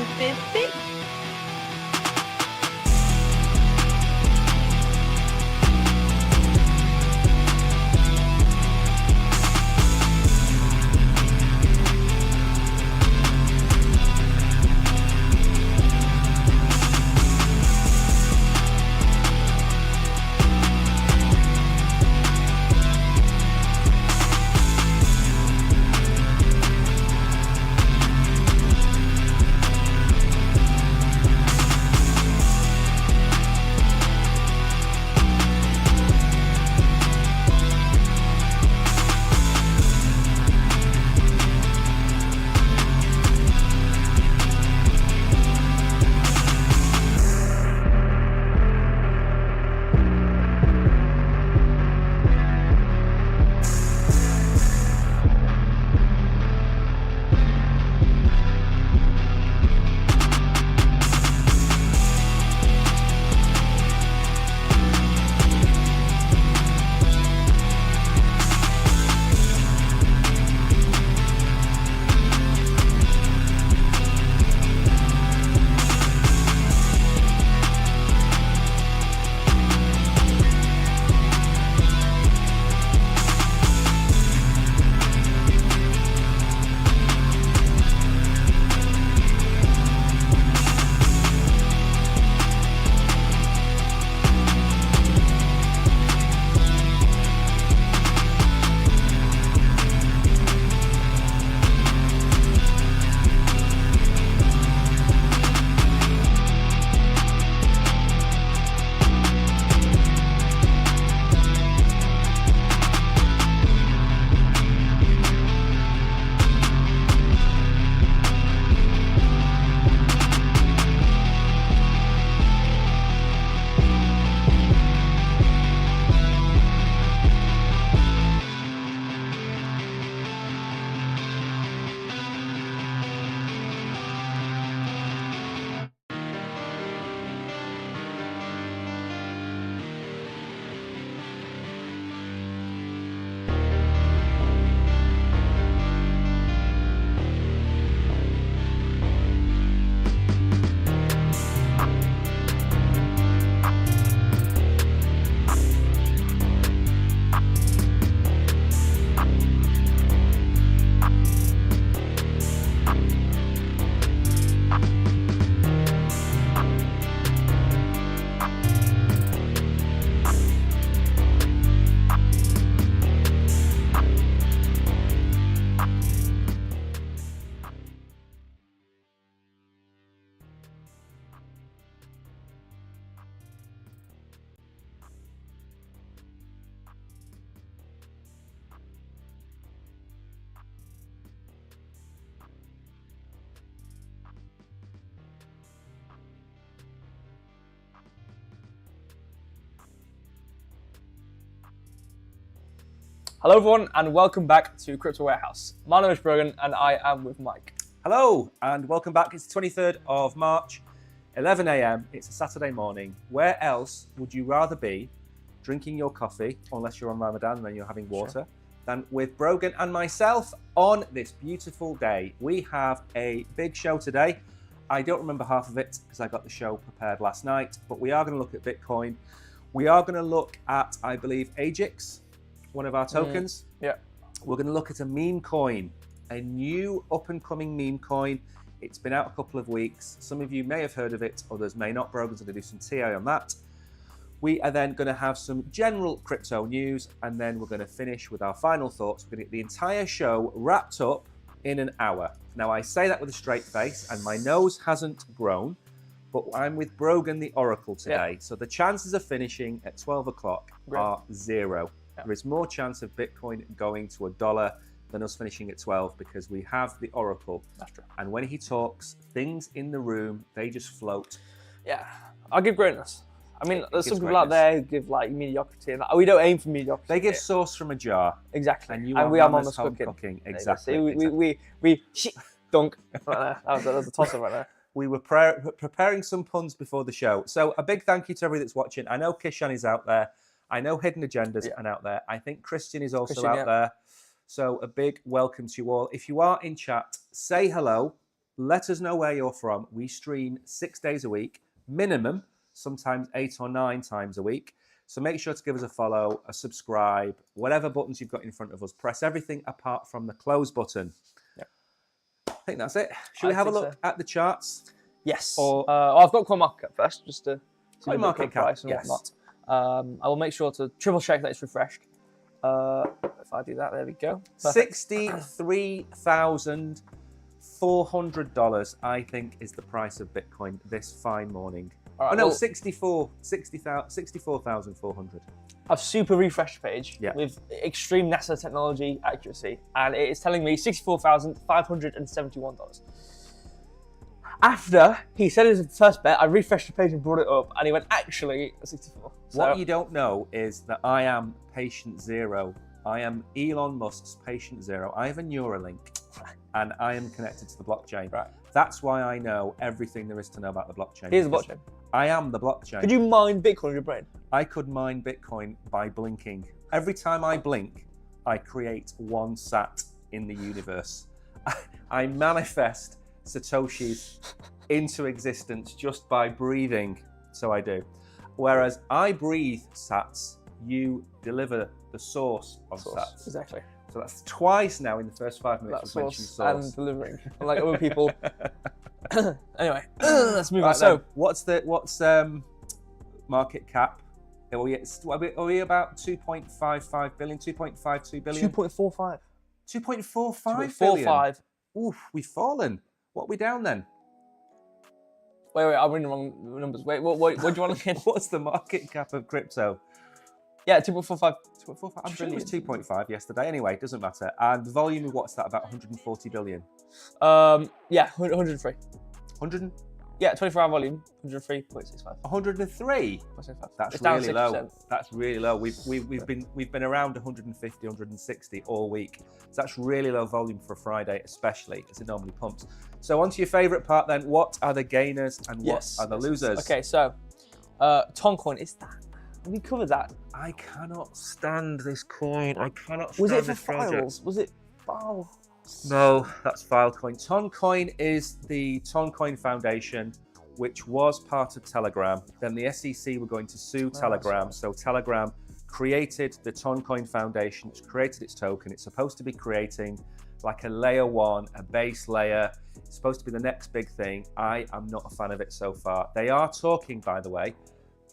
250. Hello everyone and welcome back to Crypto Warehouse. My name is Brogan and I am with Mike. Hello and welcome back. It's the 23rd of March, 11 a.m. It's a Saturday morning. Where else would you rather be drinking your coffee, unless you're on Ramadan and then you're having water, than with Brogan and myself on this beautiful day? We have a big show today. I don't remember half of it because I got the show prepared last night, but we are going to look at Bitcoin. We are going to look at, I believe, AGIX, one of our tokens. Yeah. We're going to look at a meme coin, a new up-and-coming meme coin. It's been out a couple of weeks. Some of you may have heard of it, others may not. Brogan's going to do some TA on that. We are then going to have some general crypto news, and then we're going to finish with our final thoughts. We're going to get the entire show wrapped up in an hour. Now, I say that with a straight face, and my nose hasn't grown, but I'm with Brogan the Oracle today. Yeah. So the chances of finishing at 12 o'clock are zero. Yeah. There is more chance of Bitcoin going to $1 than us finishing at 12 because we have the Oracle. That's true. And when he talks, things in the room, they just float. Yeah, I'll give greatness. I mean, there's some people out there who give like mediocrity, and we don't aim for mediocrity. They give sauce from a jar. Exactly. And we are Mama's cooking. Exactly. We dunk. Right there. That was a toss-up right there. We were preparing some puns before the show. So a big thank you to everybody that's watching. I know Kishan is out there. I know Hidden Agendas are out there. I think Christian is also out there. So a big welcome to you all. If you are in chat, say hello. Let us know where you're from. We stream 6 days a week, minimum, sometimes 8 or 9 times a week. So make sure to give us a follow, a subscribe, whatever buttons you've got in front of us. Press everything apart from the close button. Yep. I think that's it. Should we have a look at the charts? Yes. Or I've got coin market cap first, just to see the market cap price and whatnot. I will make sure to triple check that it's refreshed. If I do that, there we go. $63,400, I think, is the price of Bitcoin this fine morning. All right, no, 64,400. I've super refreshed the page with extreme NASA technology accuracy, and it is telling me $64,571. After he said his first bet, I refreshed the page and brought it up, and he went, actually, 64. So, what you don't know is that I am patient zero. I am Elon Musk's patient zero. I have a Neuralink, and I am connected to the blockchain. Right. That's why I know everything there is to know about the blockchain. Here's the blockchain. I am the blockchain. Could you mine Bitcoin in your brain? I could mine Bitcoin by blinking. Every time I blink, I create one sat in the universe. I manifest Satoshis into existence just by breathing. So I do. Whereas I breathe sats, you deliver the source of sats. Exactly. So that's twice now in the first 5 minutes we've mentioned source. And delivering, unlike other people. Anyway, let's move on. So, what's market cap? Are we about 2.55 billion, 2.52 billion? 2.45. 2.45 billion. 2.45. Oof, we've fallen. What are we down then? Wait, I'm reading the wrong numbers. Wait, what do you want to get? What's the market cap of crypto? Yeah, 2.45. 2.45. I'm sure it was 2.5 yesterday. Anyway, it doesn't matter. And the volume of what's that? About 140 billion. Yeah, 103. 100? Yeah, 24-hour volume, 103.65. 103. That's really low. That's really low. We've been around 150, 160 all week. So that's really low volume for a Friday, especially as it normally pumps. So on to your favourite part then. What are the gainers and what are the losers? Okay, so Toncoin is that. We covered that. I cannot stand this coin. I cannot stand Was it for this project. files? Was it files? No, that's Filecoin. Toncoin is the Toncoin Foundation, which was part of Telegram. Then the SEC were going to sue Telegram. So Telegram created the Toncoin Foundation, which created its token. It's supposed to be creating like a layer one, a base layer. It's supposed to be the next big thing. I am not a fan of it so far. They are talking, by the way,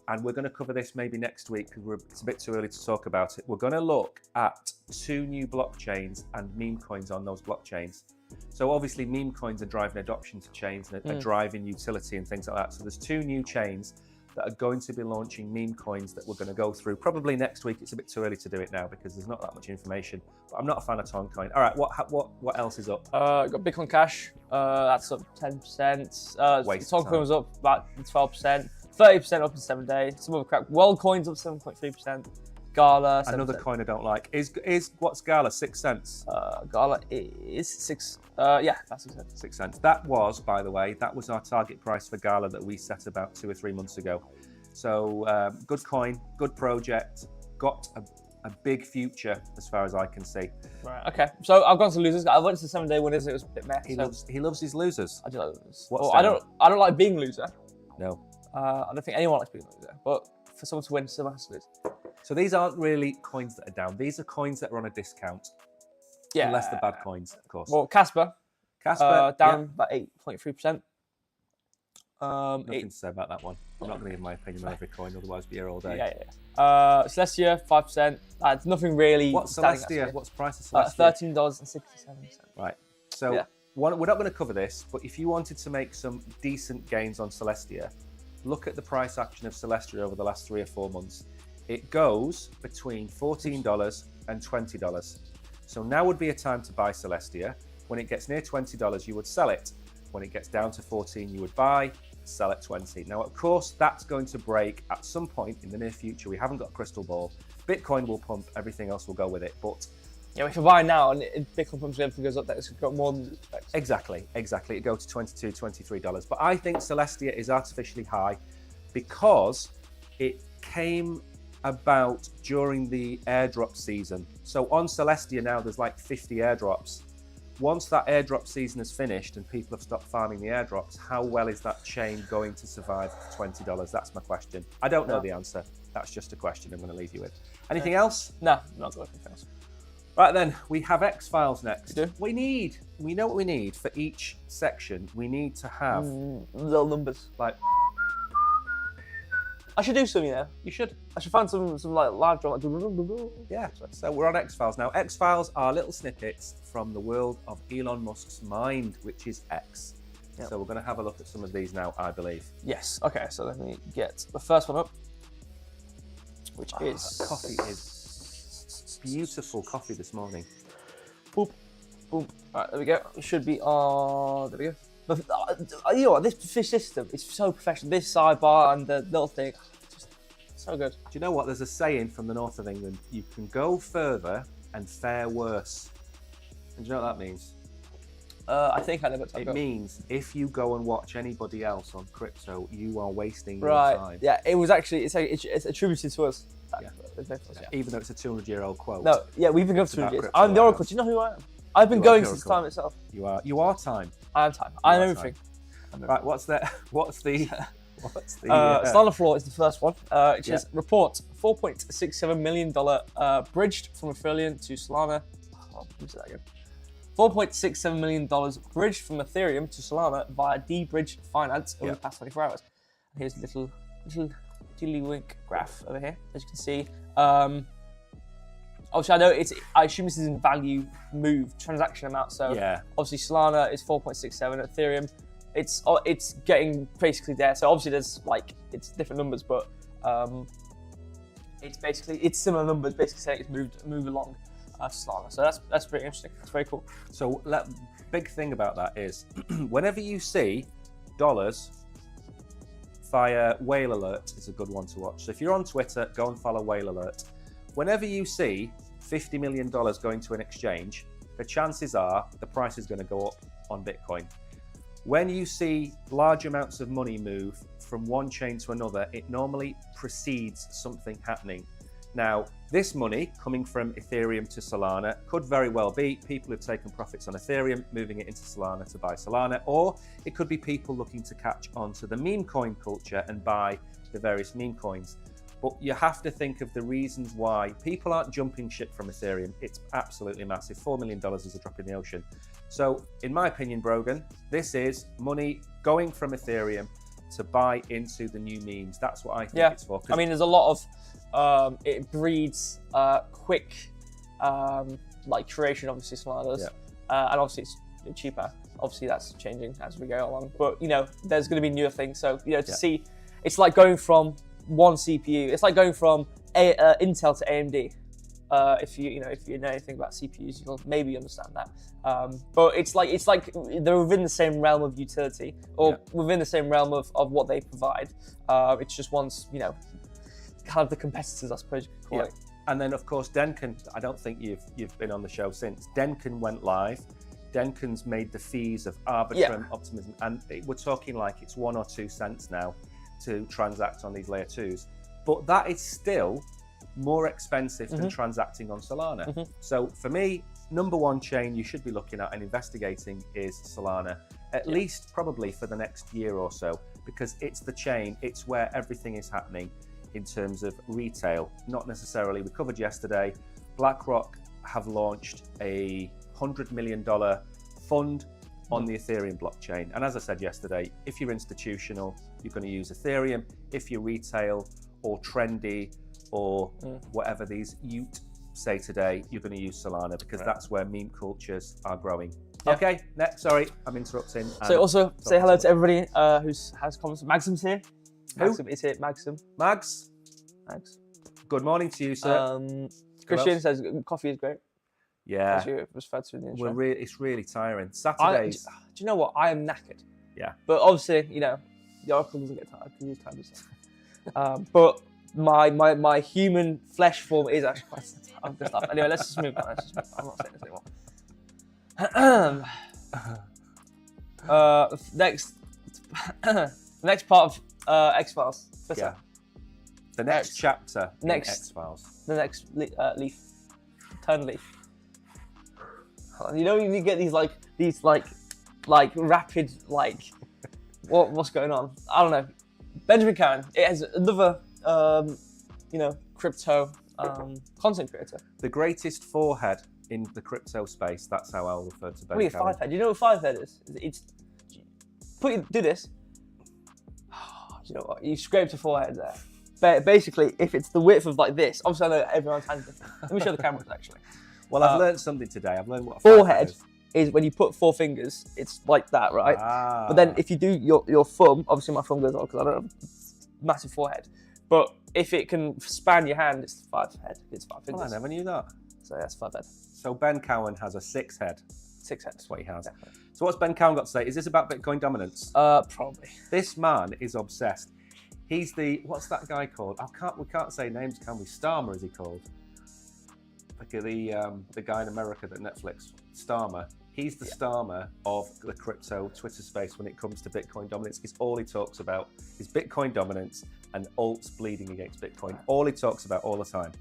and we're going to cover this maybe next week because it's a bit too early to talk about it. We're going to look at 2 new blockchains and meme coins on those blockchains. So obviously meme coins are driving adoption to chains and are driving utility and things like that. So there's 2 new chains that are going to be launching meme coins that we're going to go through probably next week. It's a bit too early to do it now because there's not that much information. But I'm not a fan of Toncoin. All right, what else is up? Got Bitcoin Cash. That's up 10%. Toncoin was up about 12%. 30% up in 7 days. Some other crap. WorldCoin's up 7.3%. Gala. 7%. Another coin I don't like. Is what's Gala? 6 cents. Gala is 6. Yeah, that's 6 cents. 6 cents. That was, by the way, our target price for Gala that we set about 2 or 3 months ago. So good coin, good project, got a big future as far as I can see. Right. Okay. So I've gone to losers. I went to the 7-day winners. It was a bit meh. He loves his losers. I do like losers. I don't like being a loser. No. I don't think anyone likes being a loser, but for someone to win, someone has to lose. So these aren't really coins that are down. These are coins that are on a discount. Yeah. Unless the bad coins, of course. Well, Casper down about 8.3%. Nothing to say about that one. I'm not going to give my opinion on every coin, otherwise we'll be here all day. Yeah. Celestia, 5%. It's nothing really. What's Celestia? What's the price of Celestia? $13.67. Right. So we're not going to cover this, but if you wanted to make some decent gains on Celestia, look at the price action of Celestia over the last 3 or 4 months. It goes between $14 and $20. So now would be a time to buy Celestia. When it gets near $20, you would sell it. When it gets down to 14, you would buy, sell at 20. Now, of course, that's going to break at some point in the near future. We haven't got a crystal ball. Bitcoin will pump, everything else will go with it. But yeah, if you buy now and Bitcoin pumps and everything goes up, that's got more than you expect. Exactly. It goes to $22, $23. But I think Celestia is artificially high because it came about during the airdrop season. So on Celestia now, there's like 50 airdrops. once that airdrop season has finished and people have stopped farming the airdrops, how well is that chain going to survive for $20? That's my question. I don't know the answer. That's just a question I'm going to leave you with. Anything else? No, not got anything else. Right then, we have X-Files next. We do. We know what we need for each section. We need to have little numbers. like. I should do some, you know. You should. I should find some like live drama. Yeah. So we're on X-Files now. X-Files are little snippets from the world of Elon Musk's mind, which is X. Yep. So we're going to have a look at some of these now, I believe. Yes. Okay. So let me get the first one up, which is coffee is beautiful coffee this morning. Boom, boom. All right, there we go. It should be on. There we go. But you know what? This fish system is so professional. This sidebar and the little thing, just so good. Do you know what? There's a saying from the north of England: you can go further and fare worse. And do you know what that means? I think I know what it means if you go and watch anybody else on crypto, you are wasting your time. Yeah, it was actually it's attributed to us. Yeah. Even though it's a 200-year-old quote. No, yeah, we've been going for 200 years. I'm the Oracle. Do you know who I am? I've been going since time itself. You are time. I am time. I know everything. Right, what's the Solana floor is the first one. It says report $4.67 million bridged from Ethereum to Solana. Oh, let me say that again. $4.67 million bridged from Ethereum to Solana via D-Bridge Finance over the past 24 hours. And here's a little wink graph over here, as you can see. Obviously, I assume this is in value move transaction amount. So obviously Solana is 4.67. Ethereum, it's getting basically there. So obviously it's different numbers, but it's similar numbers. Basically saying it's moved along Solana. So that's pretty interesting. That's very cool. So big thing about that is whenever you see dollars via Whale Alert is a good one to watch. So if you're on Twitter, go and follow Whale Alert. Whenever you see $50 million going to an exchange, the chances are the price is going to go up on Bitcoin. When you see large amounts of money move from one chain to another, it normally precedes something happening. Now, this money coming from Ethereum to Solana could very well be people who've taken profits on Ethereum, moving it into Solana to buy Solana, or it could be people looking to catch on to the meme coin culture and buy the various meme coins. But you have to think of the reasons why people aren't jumping ship from Ethereum. It's absolutely massive. $4 million is a drop in the ocean. So in my opinion, Brogan, this is money going from Ethereum to buy into the new memes. That's what I think it's for. I mean, there's a lot of, it breeds quick creation, obviously, Solana's. And obviously it's cheaper. Obviously that's changing as we go along. But, you know, there's going to be newer things. So, you know, to see, it's like going from one CPU. It's like going from Intel to AMD. If you know anything about CPUs, you'll maybe understand that. But it's like they're within the same realm of utility, or within the same realm of what they provide. It's just one's, you know, kind of the competitors, I suppose you could call it. And then of course Denkin. I don't think you've been on the show since. Denkin went live. Denkin's made the fees of Arbitrum, Optimism, and we're talking like it's 1 or 2 cents now to transact on these layer 2s, but that is still more expensive than transacting on Solana. So for me, number one chain you should be looking at and investigating is Solana, at least probably for the next year or so, because it's the chain, it's where everything is happening in terms of retail. Not necessarily, we covered yesterday, BlackRock have launched a $100 million fund on the Ethereum blockchain. And as I said yesterday, if you're institutional, you're going to use Ethereum. If you're retail or trendy or whatever these Ute say today, you're going to use Solana, because that's where meme cultures are growing. Okay, next, sorry, I'm interrupting. So also say hello to everybody who has comments. Maxim's here. Maxim is here. Mags. Good morning to you, sir. Christian says coffee is great. Yeah, as you referred to in the intro. It's really tiring. Saturdays. Do you know what? I am knackered. Yeah. But obviously, you know, the Oracle doesn't get tired because he's time to but my human flesh form is actually quite tired. Anyway, let's just move on. I'm not saying this anymore. Next part of X-Files. The next chapter in X-Files. The next leaf. Turn leaf. You know, you get these rapid what's going on? I don't know. Benjamin Cowan. It has another crypto content creator. The greatest forehead in the crypto space. That's how I'll refer to Ben Probably a Cowan. 5 head. You know what 5 head is? It's do this. You know what? You scraped a forehead there. But basically, if it's the width of like this, obviously I know everyone's hands different. Let me show the cameras actually. Well, I've learned something today. I've learned what a forehead is when you put 4 fingers. It's like that, right? But then if you do your thumb, obviously my thumb goes on because I don't have a massive forehead. But if it can span your hand, it's 5 head. It's 5 fingers. Well, I never knew that. So that's 5 head. So Ben Cowan has a 6 head. 6 head. That's what he has. Definitely. So what's Ben Cowan got to say? Is this about Bitcoin dominance? Probably. This man is obsessed. He's what's that guy called? We can't say names, can we? Starmer is he called? Like the guy in America that Netflix, Starmer. He's the Starmer of the crypto Twitter space when it comes to Bitcoin dominance. It's all he talks about is Bitcoin dominance and alts bleeding against Bitcoin. All he talks about all the time.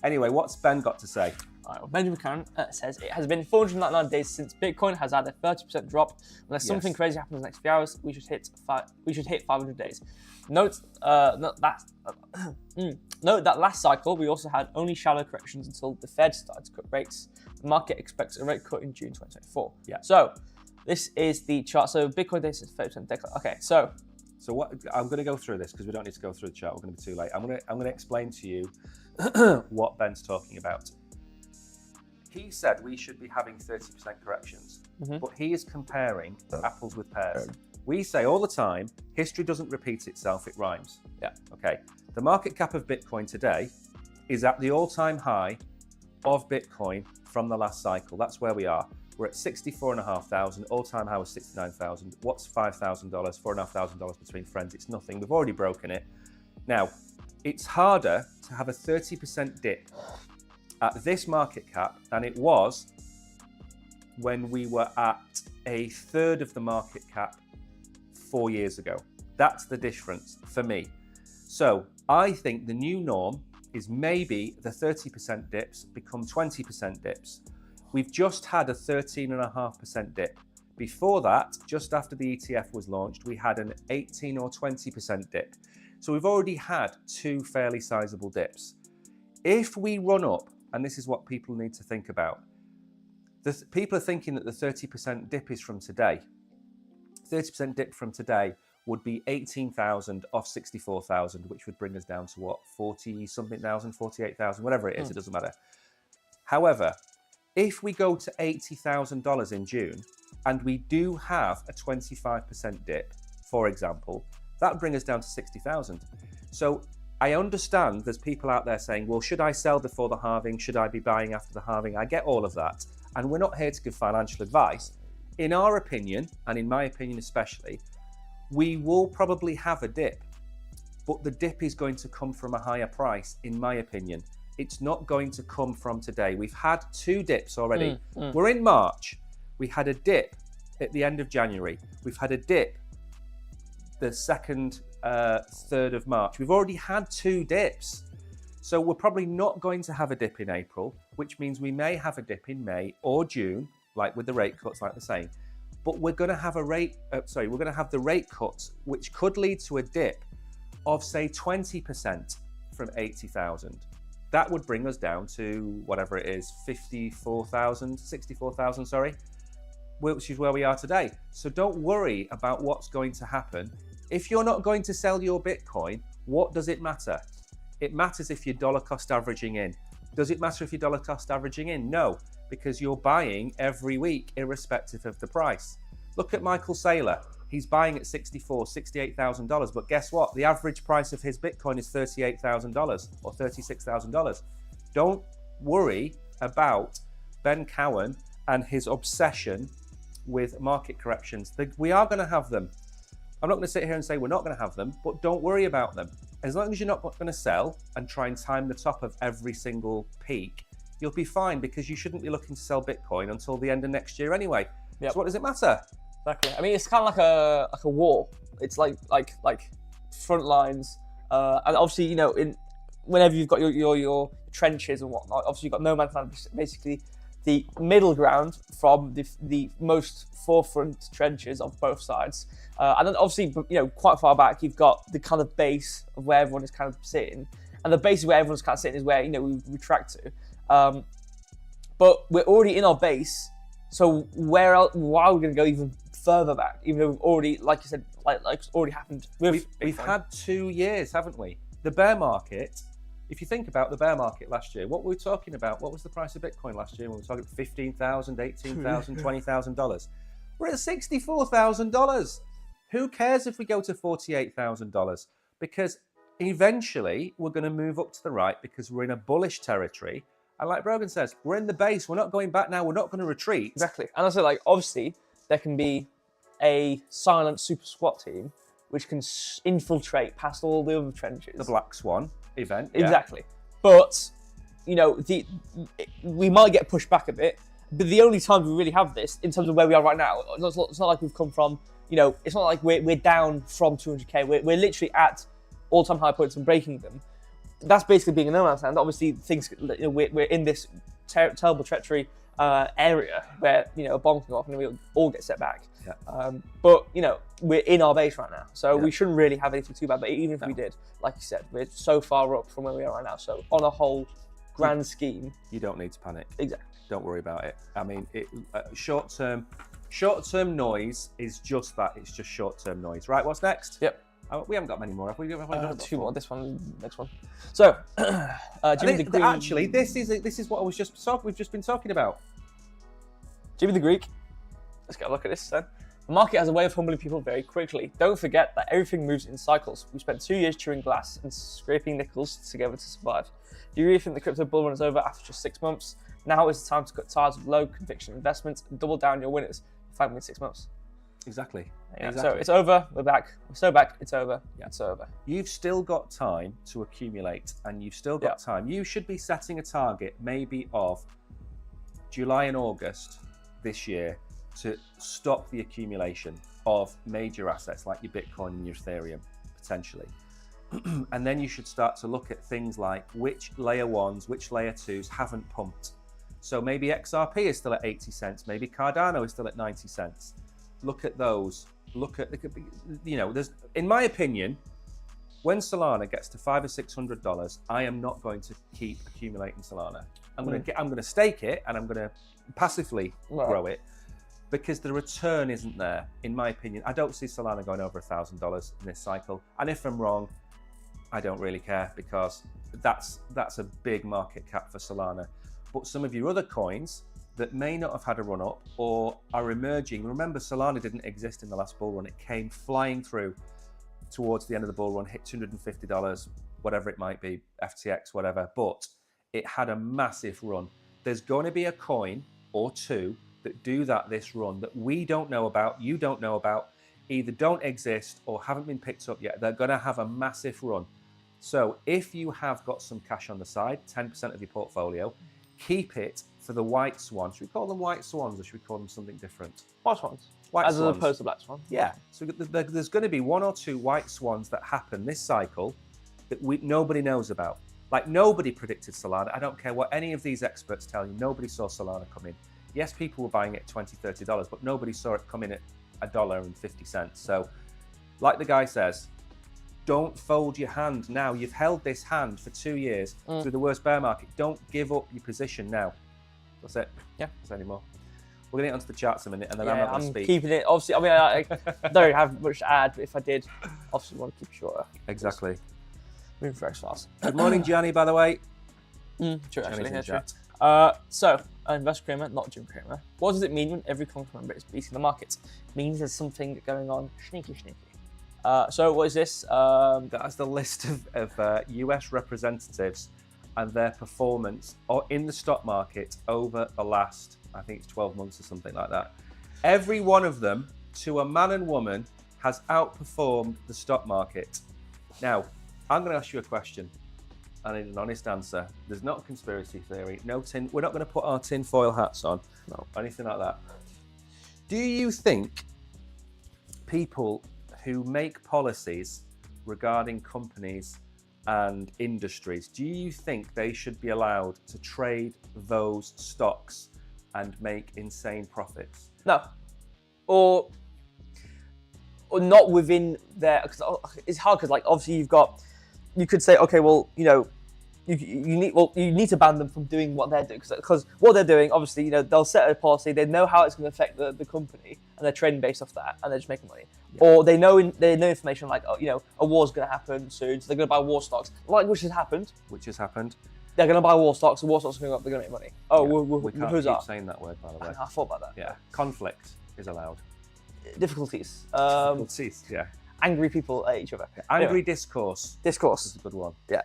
Anyway, what's Ben got to say? Right, well, Benjamin Cowan says it has been 499 days since Bitcoin has had a 30% drop. Unless something crazy happens in the next few hours, we should hit 500 days. Note that last cycle we also had only shallow corrections until the Fed started to cut rates. The market expects a rate cut in June 2024. Yeah. So this is the chart. So Bitcoin days is 30% decline. Okay, so what I'm going to go through this because we don't need to go through the chart. We're going to be too late. I'm going to explain to you what Ben's talking about. He said we should be having 30% corrections, but he is comparing apples with pears. We say all the time, history doesn't repeat itself, it rhymes. Yeah. Okay. The market cap of Bitcoin today is at the all-time high of Bitcoin from the last cycle. That's where we are. We're at 64,500. All-time high was 69,000. What's $5,000? $4,500 between friends. It's nothing. We've already broken it. Now, it's harder to have a 30% dip at this market cap than it was when we were at a third of the market cap 4 years ago. That's the difference for me. So I think the new norm is maybe the 30% dips become 20% dips. We've just had a 13.5% dip. Before that, just after the ETF was launched, we had an 18 or 20% dip. So we've already had 2 fairly sizable dips. If we run up, and this is what people need to think about, people are thinking that the 30% dip is from today. 30% dip from today would be 18,000 off 64,000, which would bring us down to what, 40-something thousand, 48,000, whatever it is, it doesn't matter. However, if we go to $80,000 in June, and we do have a 25% dip, for example, that would bring us down to 60,000. So I understand there's people out there saying, well, should I sell before the halving? Should I be buying after the halving? I get all of that. And we're not here to give financial advice. In our opinion, and in my opinion especially, we will probably have a dip, but the dip is going to come from a higher price, in my opinion. It's not going to come from today. We've had 2 dips already. We're in March. We had a dip at the end of January. We've had a dip the 2nd, 3rd of March. We've already had 2 dips. So we're probably not going to have a dip in April, which means we may have a dip in May or June, like with the rate cuts, like they're saying. But we're going to have we're going to have the rate cuts, which could lead to a dip of, say, 20% from 80,000. That would bring us down to whatever it is, 64,000, sorry, which is where we are today. So don't worry about what's going to happen. If you're not going to sell your Bitcoin, what does it matter? It matters if you're dollar cost averaging in. Does it matter if you're dollar cost averaging in? No, because you're buying every week, irrespective of the price. Look at Michael Saylor. He's buying at $68,000, but guess what? The average price of his Bitcoin is $38,000 or $36,000. Don't worry about Ben Cowan and his obsession with market corrections. We are going to have them. I'm not going to sit here and say we're not going to have them, but don't worry about them. As long as you're not going to sell and try and time the top of every single peak, you'll be fine, because you shouldn't be looking to sell Bitcoin until the end of next year anyway. Yep. So what does it matter? Exactly. I mean, it's kind of like a war. It's like front lines, and obviously, whenever you've got your trenches and whatnot, obviously you've got no man's land basically the middle ground from the most forefront trenches of both sides. And then obviously, quite far back, you've got the kind of base of where everyone is kind of sitting. And the base of where everyone's kind of sitting is where, we retract to. But we're already in our base, so why are we going to go even further back? Even though we've already, like you said, like it's already happened. We've had 2 years, haven't we? The bear market, if you think about the bear market last year, what were we talking about? What was the price of Bitcoin last year? We were talking $15,000, $18,000, $20,000. We're at $64,000. Who cares if we go to $48,000? Because eventually we're going to move up to the right because we're in a bullish territory. And like Brogan says, we're in the base. We're not going back now. We're not going to retreat. Exactly. And I said, obviously, there can be a silent super squat team which can infiltrate past all the other trenches. The Black Swan event. Yeah. Exactly. But, we might get pushed back a bit. But the only time we really have this, in terms of where we are right now, it's not like we've come from, it's not like we're down from 200K. We're literally at all-time high points and breaking them. That's basically being a no man's land. Obviously, things we're in this terrible treachery area where a bomb can go off and we all get set back. Yeah. But we're in our base right now, so we shouldn't really have anything too bad. But even if we did, like you said, we're so far up from where we are right now. So on a whole grand scheme, you don't need to panic. Exactly. Don't worry about it. I mean, short-term noise is just that. It's just short-term noise. Right. What's next? Yep. We haven't got many more, have we? Two more. This one, next one. So, Jimmy the Greek. Actually, this is what we've just been talking about. Jimmy the Greek. Let's get a look at this then. The market has a way of humbling people very quickly. Don't forget that everything moves in cycles. We spent 2 years chewing glass and scraping nickels together to survive. Do you really think the crypto bull run is over after just 6 months? Now is the time to cut ties with low conviction investments and double down your winners. Find me in 6 months. Exactly. Yeah, exactly. So it's over. We're back. We're so back. It's over. Yeah, it's over. You've still got time to accumulate, and you've still got time. You should be setting a target, maybe of July and August this year, to stop the accumulation of major assets like your Bitcoin and your Ethereum, potentially. And then you should start to look at things like which layer ones, which layer twos haven't pumped. So maybe XRP is still at 80 cents. Maybe Cardano is still at 90 cents. Look at those. There's, in my opinion, when Solana gets to $500 or $600, I am not going to keep accumulating Solana. I'm going to stake it and I'm going to passively grow it because the return isn't there. In my opinion, I don't see Solana going over $1,000 in this cycle. And if I'm wrong, I don't really care because that's a big market cap for Solana. But some of your other coins that may not have had a run up or are emerging. Remember, Solana didn't exist in the last bull run. It came flying through towards the end of the bull run, hit $250, whatever it might be, FTX, whatever, but it had a massive run. There's going to be a coin or two that do that this run that we don't know about, you don't know about, either don't exist or haven't been picked up yet. They're going to have a massive run. So if you have got some cash on the side, 10% of your portfolio, keep it for the white swans. Should we call them white swans or should we call them something different? White swans. As opposed to black swans. Yeah. So there's going to be 1 or 2 white swans that happen this cycle that nobody knows about. Like nobody predicted Solana. I don't care what any of these experts tell you. Nobody saw Solana come in. Yes, people were buying it at $20, $30, but nobody saw it come in at $1.50. So like the guy says, don't fold your hand now. You've held this hand for 2 years through the worst bear market. Don't give up your position now. That's it. Yeah. That's any more. We're going to get onto the charts in a minute, and then I'm not going to speak. Keeping it, obviously, I don't have much to add, but if I did, obviously want to keep it shorter. Exactly. Moving very fast. Good morning, Gianni, by the way. True, actually. Yeah, true. So, Investor Kramer, not Jim Kramer. What does it mean when every Congress member is beating the market? It means there's something going on sneaky. So what is this? That's the list of US representatives and their performance in the stock market over the last, I think it's 12 months or something like that. Every one of them, to a man and woman, has outperformed the stock market. Now, I'm going to ask you a question. I need an honest answer. There's not a conspiracy theory. We're not going to put our tinfoil hats on. No, anything like that. Do you think people who make policies regarding companies and industries, do you think they should be allowed to trade those stocks and make insane profits. No, or not within their. Because it's hard because like obviously you could say okay, well you need to ban them from doing what they're doing because what they're doing obviously they'll set a policy, they know how it's going to affect the company and they're trading based off that and they're just making money. Yeah. Or they know information like a war's going to happen soon, so they're going to buy war stocks, which has happened. They're going to buy war stocks. The war stocks are going to go up. They're going to make money. Oh, yeah. we can't keep saying that word, by the way. I thought about that. Yeah, conflict is allowed. Difficulties. Yeah. Angry people at each other. Angry anyway. Discourse. Discourse is a good one. Yeah.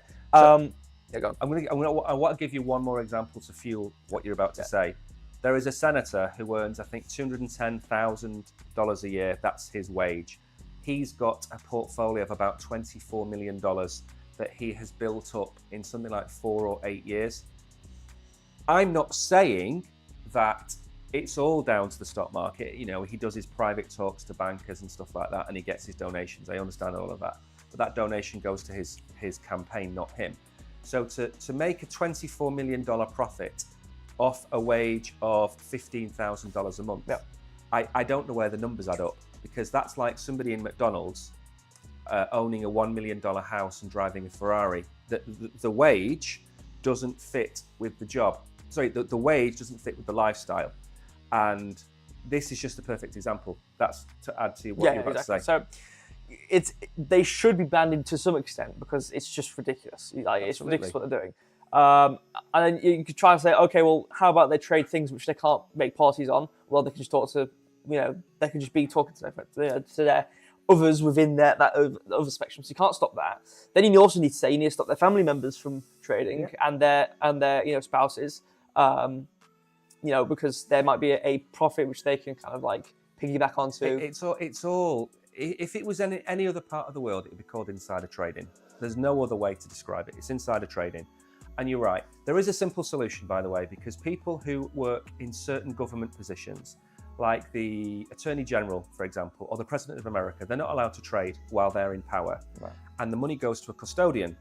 Yeah, go on. I want to give you one more example to fuel what you're about to say. There is a senator who earns, I think, $210,000 a year. That's his wage. He's got a portfolio of about $24 million that he has built up in something like 4 or 8 years. I'm not saying that it's all down to the stock market. He does his private talks to bankers and stuff like that, and he gets his donations. I understand all of that. But that donation goes to his campaign, not him. So to make a $24 million profit off a wage of $15,000 a month, I don't know where the numbers add up, because that's like somebody in McDonald's owning a $1 million house and driving a Ferrari. The wage doesn't fit with the job. Sorry, the wage doesn't fit with the lifestyle. And this is just a perfect example. That's to add to what you're about to say. So they should be banned to some extent because it's just ridiculous. It's ridiculous what they're doing. And then you could try and say, okay, well, how about they trade things which they can't make policies on? Well, they can just talk to, they can just be talking to their others within that other spectrum. So you can't stop that. Then you also need to say you need to stop their family members from trading and their spouses, because there might be a profit which they can kind of like piggyback onto. It's all. If it was any other part of the world, it would be called insider trading. There's no other way to describe it. It's insider trading. And you're right. There is a simple solution, by the way, because people who work in certain government positions, like the Attorney General, for example, or the President of America, they're not allowed to trade while they're in power. Right. And the money goes to a custodian.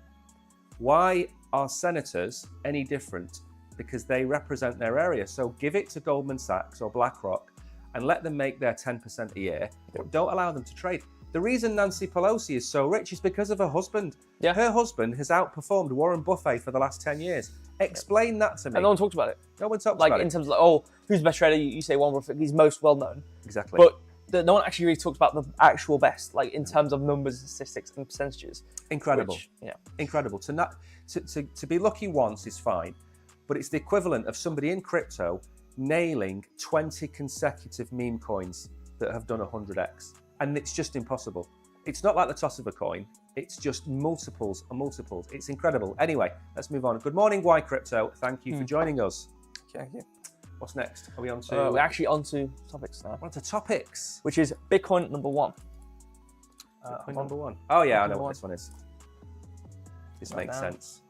Why are senators any different? Because they represent their area. So give it to Goldman Sachs or BlackRock and let them make their 10% a year, but don't allow them to trade. The reason Nancy Pelosi is so rich is because of her husband. Yeah. Her husband has outperformed Warren Buffett for the last 10 years. Explain that to me. And no one talks about it. No one talks about it. Like in terms of who's the best trader? You say Warren Buffett, he's most well known. Exactly. But no one actually really talks about the actual best, like in terms of numbers, statistics, and percentages. Incredible. Incredible. To be lucky once is fine, but it's the equivalent of somebody in crypto nailing 20 consecutive meme coins that have done 100x. And it's just impossible. It's not like the toss of a coin. It's just multiples and multiples. It's incredible. Anyway, let's move on. Good morning, Why Crypto. Thank you for joining us. Thank you. What's next? Are we on to... we're actually on to topics now. We're on to topics. Which is Bitcoin number one. Bitcoin number one. Oh yeah, I know what this one is. This makes sense.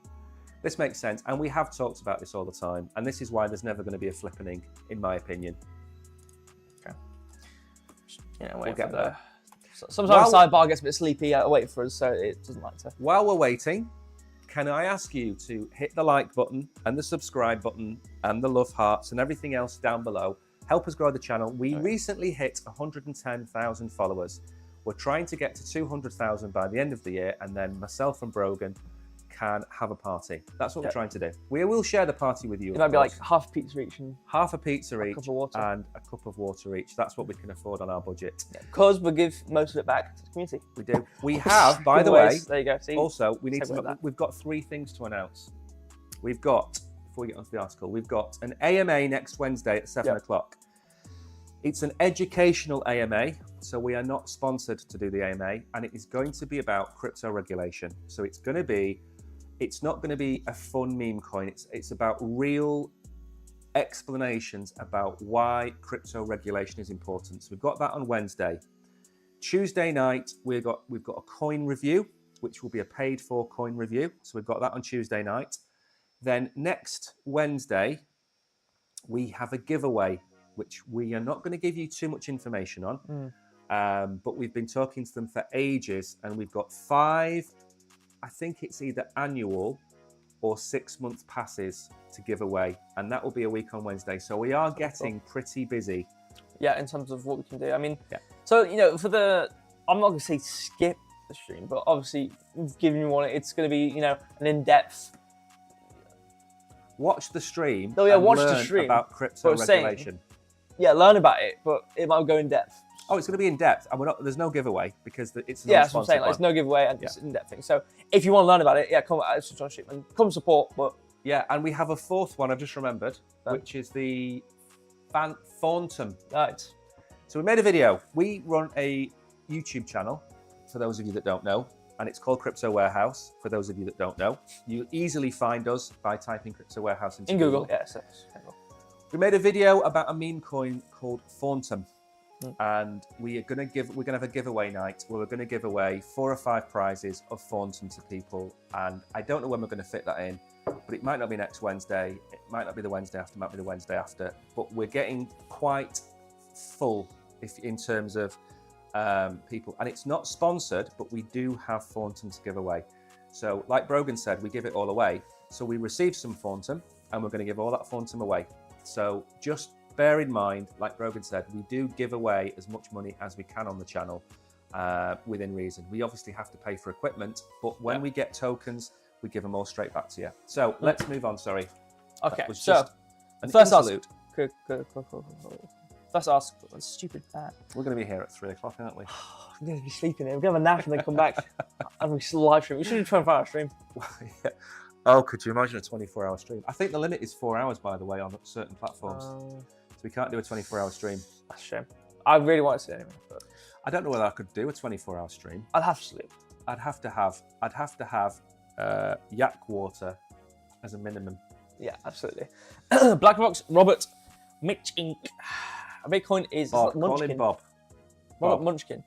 This makes sense, and we have talked about this all the time, and this is why there's never going to be a flippening, in my opinion. Okay. We'll get there. Sometimes the sidebar gets a bit sleepy waiting for us, so it doesn't like to. While we're waiting, can I ask you to hit the like button and the subscribe button and the love hearts and everything else down below? Help us grow the channel. We recently hit 110,000 followers. We're trying to get to 200,000 by the end of the year, and then myself and Brogan can have a party. That's what we're trying to do. We will share the party with you. It might be like half a pizza each and half a pizza each, cup of water. and a cup of water each. That's what we can afford on our budget. Because we give most of it back to the community. We do. We have, by the way. There you go. See, also, we've got 3 things to announce. We've got, before we get onto the article, we've got an AMA next Wednesday at 7 o'clock. It's an educational AMA, so we are not sponsored to do the AMA, and it is going to be about crypto regulation. So it's not going to be a fun meme coin. It's about real explanations about why crypto regulation is important. So we've got that on Wednesday. Tuesday night, we've got a coin review, which will be a paid for coin review. So we've got that on Tuesday night. Then next Wednesday, we have a giveaway, which we are not going to give you too much information on. But we've been talking to them for ages, and we've got 5, I think it's either annual or 6-month passes to give away, and that will be a week on Wednesday. So we are getting pretty busy. Yeah, in terms of what we can do. I mean, yeah. So I'm not going to say skip the stream, but obviously, giving you one, it's going to be, an in-depth. Watch the stream. Oh yeah, watch learn the stream about crypto regulation. Learn about it, but it might go in depth. Oh, it's going to be in depth, and there's no giveaway because it's a that's what I'm saying. There's no giveaway, and it's an in-depth thing. So if you want to learn about it, come at John Stream and come support. But yeah, and we have a fourth one I've just remembered, which is the Thornton. Right. So we made a video. We run a YouTube channel, for those of you that don't know, and it's called Crypto Warehouse, for those of you that don't know. You easily find us by typing Crypto Warehouse into Google. Yes. We made a video about a meme coin called Thornton, and we're gonna have a giveaway night where we're gonna give away 4 or 5 prizes of Thornton to people, and I don't know when we're gonna fit that in, but it might not be next Wednesday, it might not be the Wednesday after, it might be the Wednesday after, but we're getting quite full in terms of people, and it's not sponsored, but we do have Thornton to give away. So like Brogan said, we give it all away. So we received some Thornton, and we're going to give all that Thornton away. So just bear in mind, like Brogan said, we do give away as much money as we can on the channel within reason. We obviously have to pay for equipment, but when we get tokens, we give them all straight back to you. So let's move on. Sorry. Okay. So first interlude. First ask, stupid that. We're going to be here at 3 o'clock, aren't we? I'm going to be sleeping here. We're going to have a nap and then come back and we live stream. We should do a 24-hour stream. Yeah. Oh, could you imagine a 24-hour stream? I think the limit is 4 hours, by the way, on certain platforms. So we can't do a 24-hour stream. That's a shame. I really want to see it anyway. But I don't know whether I could do a 24-hour stream. I'd have to sleep. I'd have to have yak water as a minimum. Yeah, absolutely. BlackRock's Robert Mitch Inc. Bitcoin is Bob. Munchkin. Call him Bob. Robert Munchkin.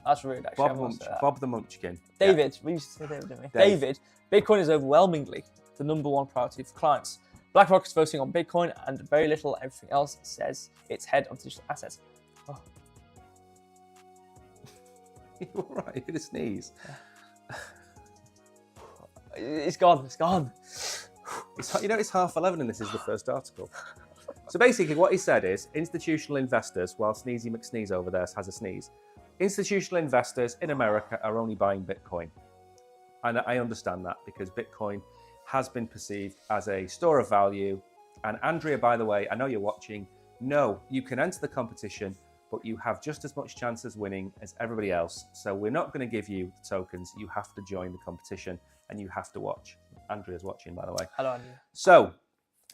That's rude, actually. Bob the Munchkin. David. We used to say David, didn't we? David. Bitcoin is overwhelmingly the #1 priority for clients. BlackRock is focusing on Bitcoin and very little everything else, says its head of digital assets. Oh. You're all right. You're going to sneeze. It's gone. It's gone. It's 11:30 and this is the first article. So basically what he said is institutional investors, while Sneezy McSneeze over there has a sneeze, institutional investors in America are only buying Bitcoin. And I understand that because Bitcoin has been perceived as a store of value. And Andrea, by the way, I know you're watching. No, you can enter the competition, but you have just as much chance as winning as everybody else. So we're not going to give you the tokens. You have to join the competition and you have to watch. Andrea's watching, by the way. Hello, Andrea. So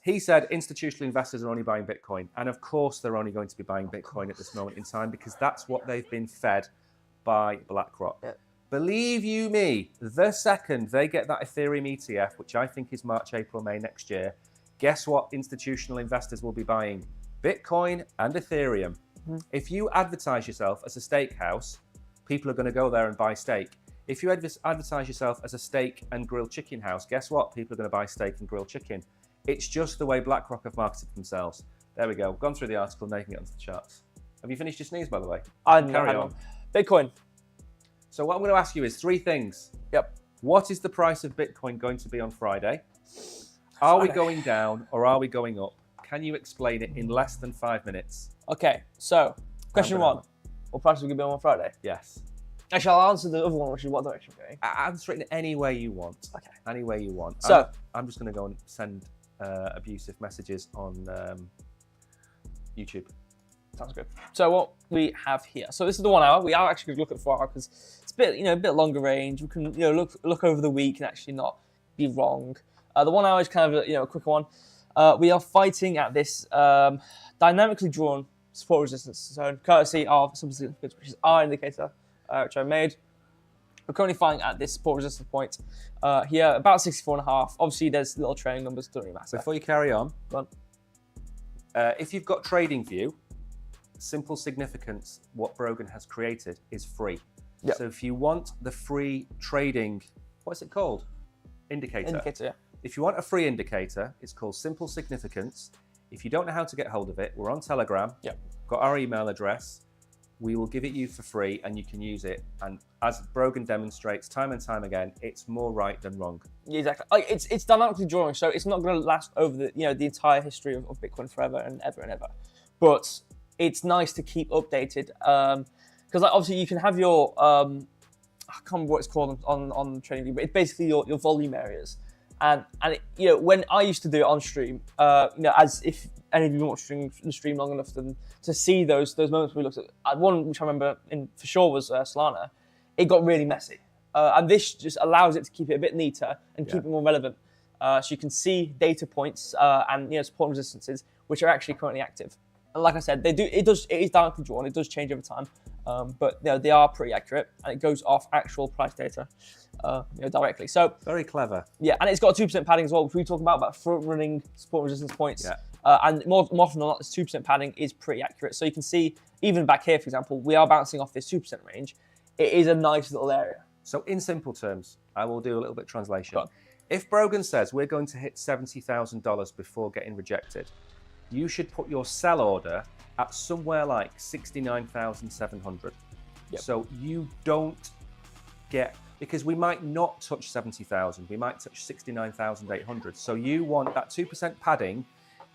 he said institutional investors are only buying Bitcoin. And of course, they're only going to be buying Bitcoin at this moment in time because that's what they've been fed by BlackRock. Yeah. Believe you me, the second they get that Ethereum ETF, which I think is March, April, May next year, guess what institutional investors will be buying? Bitcoin and Ethereum. Mm-hmm. If you advertise yourself as a steakhouse, people are going to go there and buy steak. If you advertise yourself as a steak and grilled chicken house, guess what? People are going to buy steak and grilled chicken. It's just the way BlackRock have marketed themselves. There we go. Gone through the article, making it onto the charts. Have you finished your sneeze, by the way? Carry on. Bitcoin. So what I'm going to ask you is 3 things. Yep. What is the price of Bitcoin going to be on Friday? Are we going down or are we going up? Can you explain it in less than 5 minutes? Okay, so question 1. What price are we going to be on Friday? Yes. Actually, I'll answer the other one, which is what direction we're going. Answer it in any way you want. Okay. Any way you want. So I'm just going to go and send abusive messages on YouTube. Sounds good. So what we have here. So this is the 1 hour. We are actually going to look at the 4 hour because it's a bit longer range. We can look over the week and actually not be wrong. The 1 hour is kind of a quicker one. We are fighting at this dynamically drawn support resistance zone, courtesy of Simple Significance, which is our indicator, which I made. We're currently fighting at this support resistance point here, about 64.5. Obviously, there's little trailing numbers, don't really matter. Before you carry on, go on. If you've got TradingView, Simple Significance, what Brogan has created, is free. Yep. So if you want the free trading, what's it called? Indicator. Indicator, yeah. If you want a free indicator, it's called Simple Significance. If you don't know how to get hold of it, we're on Telegram. Yep. Got our email address. we will give it you for free and you can use it. And as Brogan demonstrates time and time again, it's more right than wrong. Yeah, exactly. It's dynamically drawing, so it's not going to last over the entire history of Bitcoin forever and ever and ever. But it's nice to keep updated because obviously you can have your I can't remember what it's called on TradingView, but it's basically your volume areas. And when I used to do it on stream, as if any of you watched the stream long enough to see those moments we looked at, one which I remember for sure was Solana. It got really messy, and this just allows it to keep it a bit neater and keep it more relevant. So you can see data points and support and resistances which are actually currently active. And like I said, it is dynamically drawn. It does change over time, but they are pretty accurate, and it goes off actual price data directly. So very clever. Yeah, and it's got a 2% padding as well, which we talk about front running support and resistance points. Yeah. And more often than not, this 2% padding is pretty accurate. So you can see even back here, for example, we are bouncing off this 2% range. It is a nice little area. So in simple terms, I will do a little bit of translation. If Brogan says we're going to hit $70,000 before getting rejected, you should put your sell order at somewhere like 69,700. Yep. So you don't get, because we might not touch 70,000, we might touch 69,800. So you want that 2% padding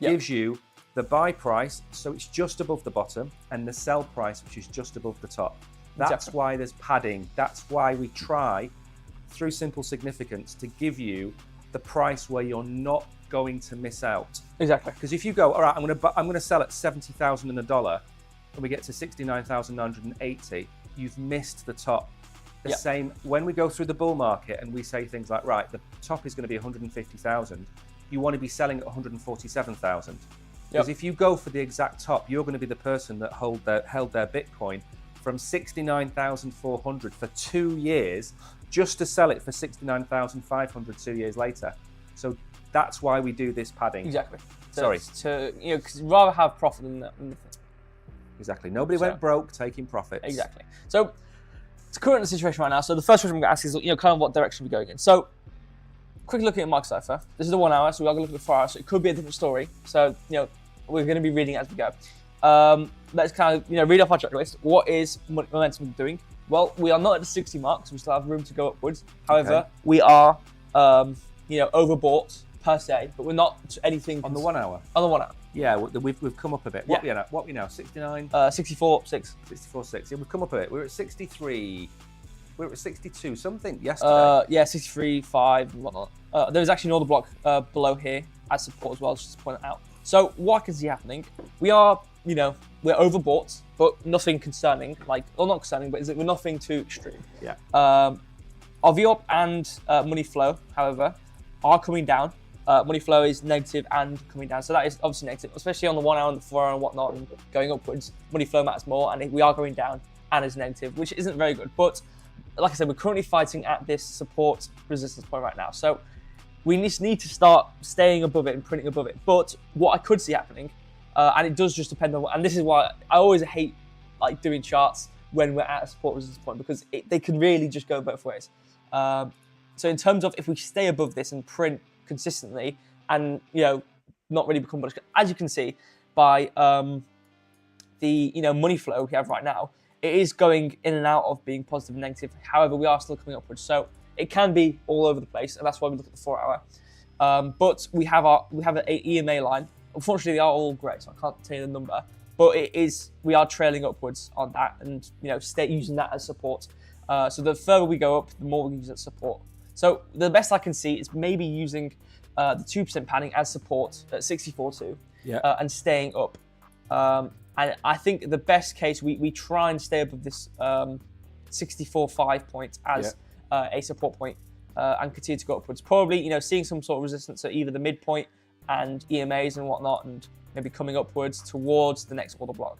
gives you the buy price, so it's just above the bottom, and the sell price, which is just above the top. That's why there's padding. That's why we try, through simple significance, to give you the price where you're not going to miss out. Exactly. Because if you go, all right, I'm going to sell at $70,000 and we get to 69,980, you've missed the top. The same when we go through the bull market and we say things like, right, the top is going to be 150,000. You want to be selling at 147,000. Because if you go for the exact top, you're going to be the person that held their Bitcoin from 69,400 for 2 years, just to sell it for 69,500 2 years later. So that's why we do this padding. Exactly. Sorry. Because you'd rather have profit than nothing. Exactly. Nobody went broke taking profits. Exactly. So it's current situation right now. So the first question I'm going to ask is, kind of what direction we're going in. So quickly looking at Mark Cypher. This is the 1 hour, so we are going to look at the 4 hours. So it could be a different story. So we're going to be reading as we go. Let's kind of read off our checklist. What is momentum doing? Well, we are not at the 60 mark, so we still have room to go upwards. However, we are overbought per se, but we're not anything on the 1 hour. On the 1 hour. Yeah, we've come up a bit. What we now? 69. 64.6. 64.6. Yeah, we've come up a bit. We were at 63. We were at 62 something yesterday. 63.5 and whatnot. There's actually another block below here as support as well, just to point it out. So what I can see happening, we are, we're overbought, but nothing concerning. Not concerning, but we're nothing too extreme. Yeah. Our VOP and money flow, however, are coming down. Money flow is negative and coming down, so that is obviously negative, especially on the 1 hour and the 4 hour and whatnot, and going upwards. Money flow matters more, and we are going down and is negative, which isn't very good. But like I said, we're currently fighting at this support resistance point right now, so we just need to start staying above it and printing above it. But what I could see happening, and it does just depend on, and this is why I always hate doing charts when we're at a support resistance point, because they can really just go both ways. So in terms of if we stay above this and print consistently and not really become bullish, as you can see by the money flow we have right now, it is going in and out of being positive and negative. However, we are still coming upwards, so it can be all over the place, and that's why we look at the 4 hour. But we have an EMA line. Unfortunately, they are all grey, so I can't tell you the number. But we are trailing upwards on that, and stay using that as support. So the further we go up, the more we can use it as support. So the best I can see is maybe using the 2% padding as support at 64.2 and staying up. And I think the best case, we try and stay above this 64.5 point as a support point and continue to go upwards. Probably, seeing some sort of resistance at either the midpoint and EMAs and whatnot, and maybe coming upwards towards the next order block.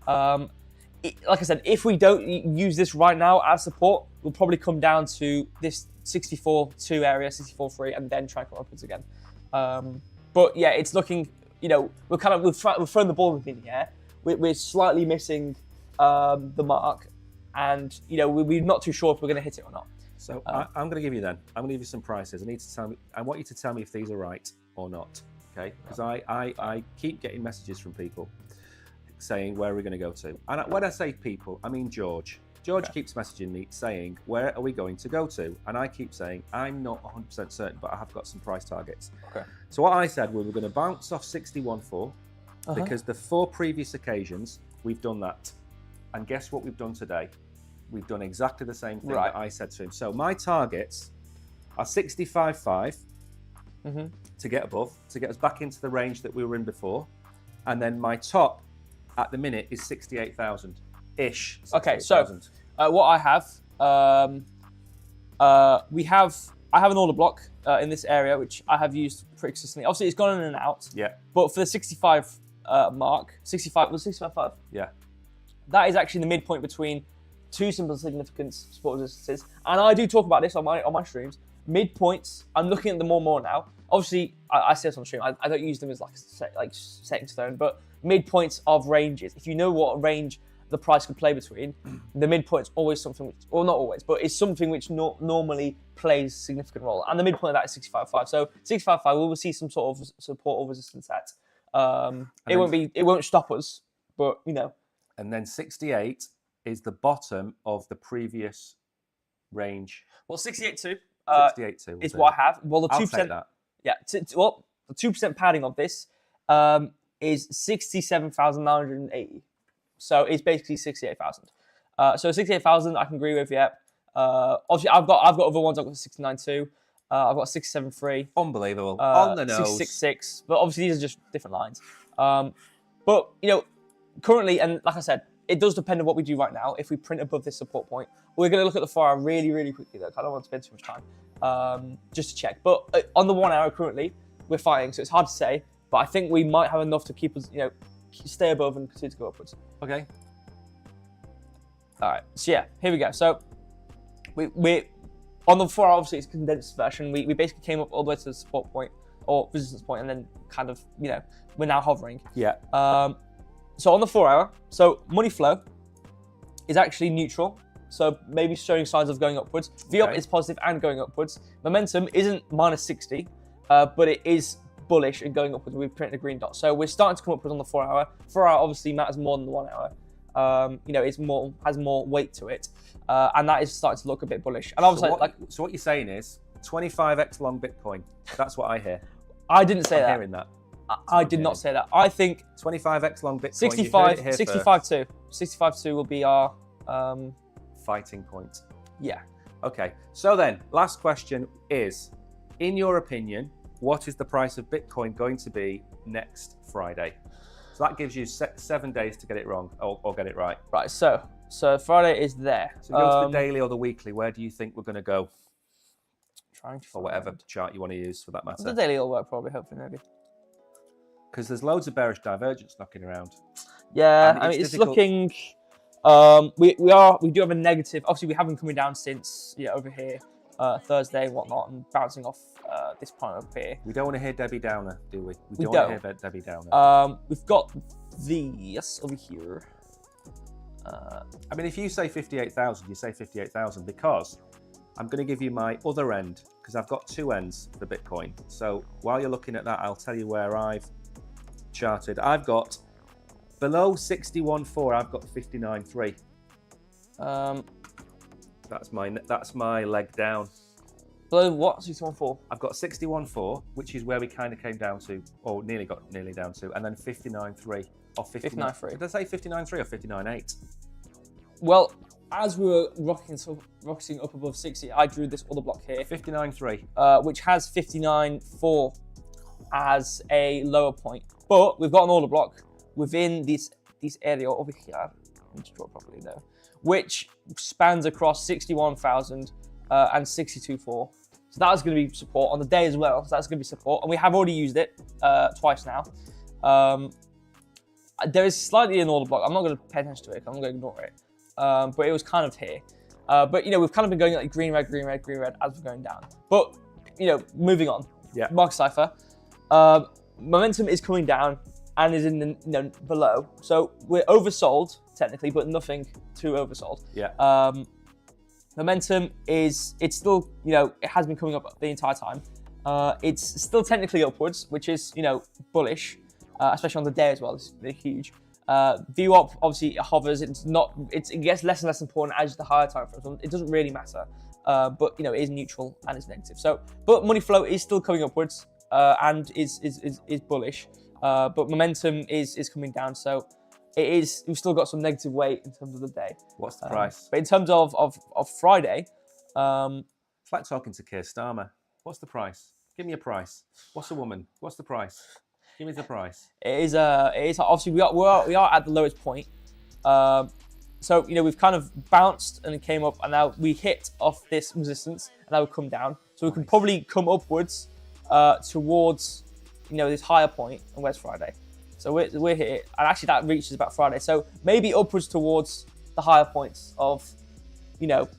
Like I said, if we don't use this right now as support, we'll probably come down to this 64.2 area, 64.3, and then try and come upwards again. But yeah, it's looking, we've thrown the ball in the air. We're slightly missing the mark, and we're not too sure if we're going to hit it or not. So I'm going to give you some prices. I want you to tell me if these are right or not. Okay, because I keep getting messages from people. saying, where are we going to go to? And when I say people, I mean George. George keeps messaging me saying, where are we going to go to? And I keep saying, I'm not 100% certain, but I have got some price targets. Okay. So what I said, we were going to bounce off 61.4 because the 4 previous occasions, we've done that. And guess what we've done today? We've done exactly the same thing that I said to him. So my targets are 65.5 to get above, to get us back into the range that we were in before. And then my top at the minute is 68,000-ish. Okay, so what I have, I have an order block in this area, which I have used pretty consistently. Obviously, it's gone in and out. Yeah. But for the 65 mark, 65.5? Yeah. That is actually the midpoint between two simple significance support resistances. And I do talk about this on my streams. Midpoints, I'm looking at them more and more now. Obviously, I say this on stream. I don't use them as like setting stone, but midpoints of ranges. If you know what range the price could play between, the midpoint's always something which, or not always, but it's something which normally plays a significant role. And the midpoint of that is 65.5. So 65.5, we will see some sort of support or resistance at. It won't stop us, but you know. And then 68 is the bottom of the previous range. Well, 68.2. 68.2 is what I have. Well, the 2%. I'll take that. Yeah. Well, the 2% padding of this is 67,980. So it's basically 68,000. So 68,000, I can agree with. Yeah. Obviously, I've got other ones. I've got 69.2. I've got 67.3. Unbelievable. On the nose. 666. But obviously, these are just different lines. But you know, currently, and like I said, it does depend on what we do right now. If we print above this support point, we're going to look at the 4 hour really, really quickly. Though, I don't want to spend too much time just to check. But on the 1 hour currently, we're fighting, so it's hard to say. But I think we might have enough to keep us, you know, stay above and continue to go upwards. Okay. All right. So yeah, here we go. So we on the 4 hour, obviously it's a condensed version. We basically came up all the way to the support point or resistance point, and then kind of, you know, we're now hovering. Yeah. So on the 4 hour, so money flow is actually neutral. So maybe showing signs of going upwards. V-up is positive and going upwards. Momentum isn't minus 60, but it is bullish and going upwards. We've printed a green dot. So we're starting to come upwards on the 4 hour. 4 hour obviously matters more than the 1 hour. You know, has more weight to it. And that is starting to look a bit bullish. And obviously, so what you're saying is 25x long Bitcoin. That's what I hear. I didn't say that. I'm hearing that. I did not say that. I think 25x long Bitcoin. 65.2 will be our fighting point. Yeah. Okay. So then, last question is, in your opinion, what is the price of Bitcoin going to be next Friday? So that gives you 7 days to get it wrong or get it right. Right. So Friday is there. So go to the daily or the weekly. Where do you think we're going to go? Trying to or whatever chart you want to use for that matter. The daily will work probably. Hopefully, maybe. Because there's loads of bearish divergence knocking around. Yeah, I mean, it's looking. We do have a negative. Obviously, we have been coming down since over here Thursday and whatnot, and bouncing off this point up here. We don't want to hear Debbie Downer, do we? We don't want to hear Debbie Downer. We've got this over here. I mean, if you say 58,000, you say 58,000 because I'm going to give you my other end because I've got 2 ends for Bitcoin. So while you're looking at that, I'll tell you where I've charted. I've got below 61.4. I've got 59.3. That's my leg down. Below what? 61.4. I've got 61.4, which is where we kind of came down to, or nearly down to, and then 59.3 or 59.3. Did I say 59.3 or 59.8? Well, as we were rocketing up above 60, I drew this other block here. 59.3. Which has 59.4 as a lower point. But we've got an order block within this area over here. I need to draw it properly though. Which spans across 61,000 and 62.4. So that's going to be support on the day as well. So that's going to be support. And we have already used it twice now. There is slightly an order block. I'm not going to pay attention to it. I'm going to ignore it. But it was kind of here. But, we've kind of been going like green, red, green, red, green, red as we're going down. But, moving on. Yeah. Market cipher. Momentum is coming down and is in the below. So we're oversold technically, but nothing too oversold. Yeah. Momentum it's still, it has been coming up the entire time. It's still technically upwards, which is, bullish, especially on the day as well. They're huge. VWAP obviously hovers. It gets less and less important as the higher time frames. It doesn't really matter, but it is neutral and it's negative. So, but money flow is still coming upwards and is bullish. But momentum is coming down. So we've still got some negative weight in terms of the day. What's the price? But in terms of Friday, it's like talking to Keir Starmer. What's the price? Give me a price. What's a woman? What's the price? Give me the price. It is obviously we are at the lowest point. So we've kind of bounced and it came up, and now we hit off this resistance, and now we've come down. So we can probably come upwards towards this higher point. And where's Friday? So we're here, and actually that reaches about Friday. So maybe upwards towards the higher points of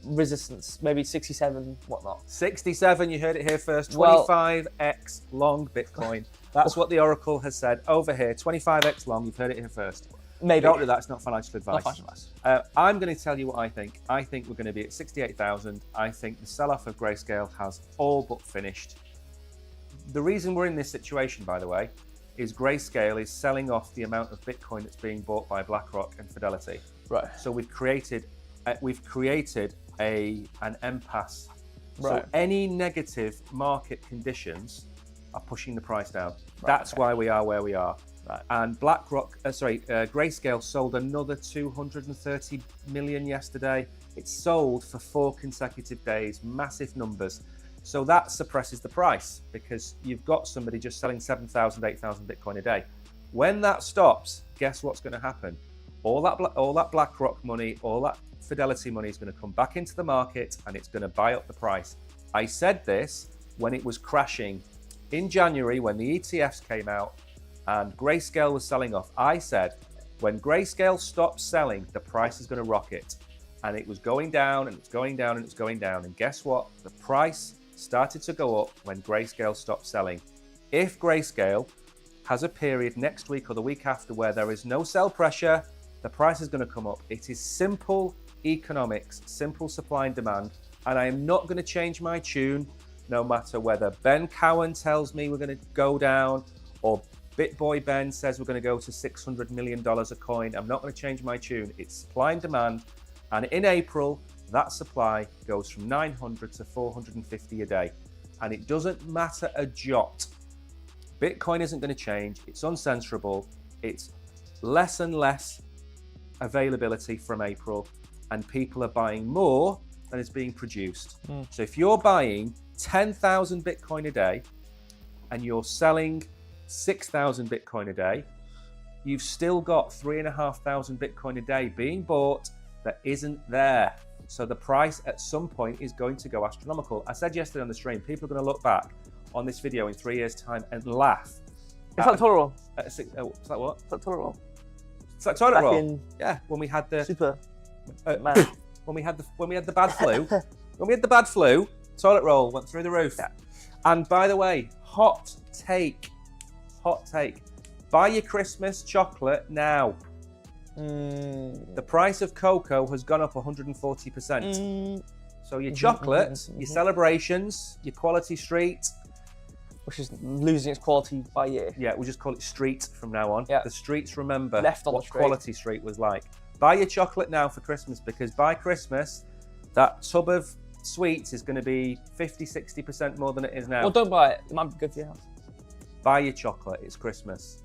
resistance, maybe 67, whatnot. 67, you heard it here first. 25x long Bitcoin. That's what the Oracle has said over here. 25x long, you've heard it here first. Maybe. Don't do that, it's not financial advice. Not financial advice. I'm going to tell you what I think. I think we're going to be at 68,000. I think the sell-off of Grayscale has all but finished. The reason we're in this situation, by the way, is Grayscale is selling off the amount of Bitcoin that's being bought by BlackRock and Fidelity. Right. So we've created an impasse. Right. So any negative market conditions are pushing the price down. Right, That's why we are where we are. Right. And Grayscale sold another 230 million yesterday. It sold for 4 consecutive days, massive numbers. So that suppresses the price because you've got somebody just selling 7,000, 8,000 Bitcoin a day. When that stops, guess what's going to happen? All that BlackRock money, all that Fidelity money is going to come back into the market and it's going to buy up the price. I said this when it was crashing in January when the ETFs came out and Grayscale was selling off. I said, when Grayscale stops selling, the price is going to rocket. And it was going down and it's going down and it's going down. And guess what? The price started to go up when Grayscale stopped selling. If Grayscale has a period next week or the week after where there is no sell pressure, the price is going to come up. It is simple economics, simple supply and demand. And I am not going to change my tune no matter whether Ben Cowan tells me we're going to go down or BitBoy Ben says we're going to go to $600 million a coin. I'm not going to change my tune. It's supply and demand. And in April, that supply goes from 900 to 450 a day. And it doesn't matter a jot. Bitcoin isn't going to change. It's uncensorable. It's less and less availability from April. And people are buying more than is being produced. So if you're buying 10,000 Bitcoin a day and you're selling 6,000 Bitcoin a day, you've still got 3,500 Bitcoin a day being bought that isn't there. So the price at some point is going to go astronomical. I said yesterday on the stream, people are going to look back on this video in 3 years' time and laugh. It's like toilet roll. It's like what? It's like toilet roll. It's like toilet roll. In yeah, when we had the super man. when we had the bad flu, when we had the bad flu, toilet roll went through the roof. Yeah. And by the way, hot take, buy your Christmas chocolate now. The price of cocoa has gone up 140%. So your chocolate, your celebrations, your quality street, which is losing its quality by year. Yeah, we'll just call it street from now on. Yeah. The streets remember Left on what the street. quality street was like. Buy your chocolate now for Christmas because by Christmas, that tub of sweets is going to be 50-60% more than it is now. Well, don't buy it. It might be good for your health. Buy your chocolate. It's Christmas.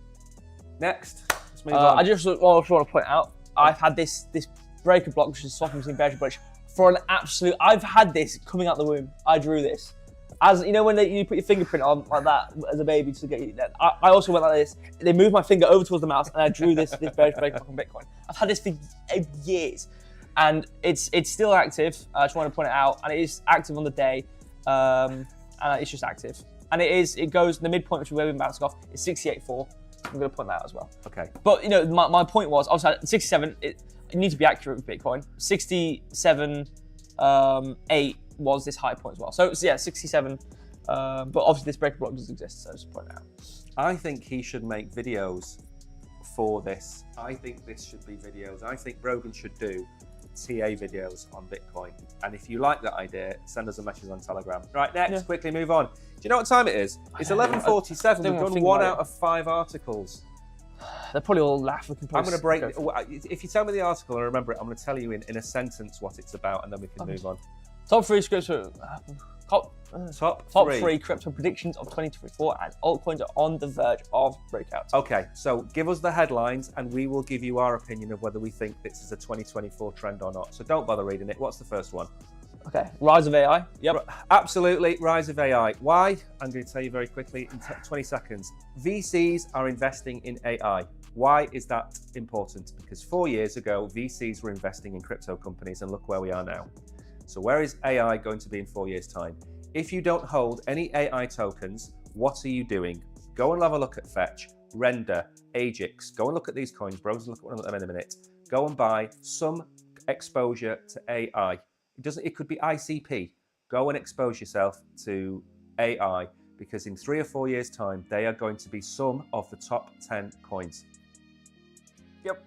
Next, let's move on. I just want to point out, I've had this breaker block, which is swapping between bearish and bullish, for an absolute. I've had this coming out the womb. I drew this. As you know, when you put your fingerprint on like that as a baby to get you there. I also went like this. They moved my finger over towards the mouse, and I drew this bearish breaker block on Bitcoin. I've had this for years, and it's still active. I just want to point it out, and it is active on the day, and it's just active. And it goes the midpoint, which is where we've been bouncing off, is 68.4. I'm going to point that out as well. Okay. But my point was, obviously, 67. You need to be accurate with Bitcoin. 67.8 was this high point as well. So yeah, 67. But obviously, this breaker block doesn't exist, so just point it out. I think he should make videos for this. I think this should be videos. I think Brogan should do TA videos on Bitcoin. And if you like that idea, send us a message on Telegram. Right, next, quickly move on. Do you know what time it is? It's 11:47. We've done 1 out of 5 articles. They're probably all laugh. I'm going to break. If you tell me the article and I remember it, I'm going to tell you in a sentence what it's about, and then we can move on. Top 3 crypto. Top three crypto predictions of 2024, and altcoins are on the verge of breakouts. Okay, so give us the headlines, and we will give you our opinion of whether we think this is a 2024 trend or not. So don't bother reading it. What's the first one? Okay, rise of AI. Yep. Absolutely, rise of AI. Why? I'm going to tell you very quickly in 20 seconds. VCs are investing in AI. Why is that important? Because 4 years ago, VCs were investing in crypto companies, and look where we are now. So where is AI going to be in 4 years' time? If you don't hold any AI tokens, what are you doing? Go and have a look at Fetch, Render, Agix. Go and look at these coins, bros, and look at one of them in a minute. Go and buy some exposure to AI. It could be ICP. Go and expose yourself to AI, because in 3 or 4 years' time, they are going to be some of the top 10 coins. Yep.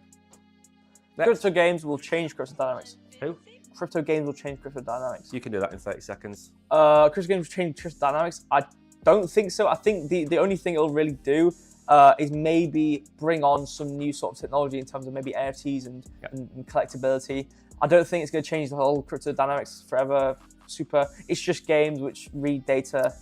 Crypto games will change crypto dynamics. Who? Crypto games will change crypto dynamics. You can do that in 30 seconds. Crypto games will change crypto dynamics. I don't think so. I think the only thing it'll really do is maybe bring on some new sort of technology in terms of maybe NFTs and collectability. I don't think it's going to change the whole crypto dynamics forever. It's just games which read data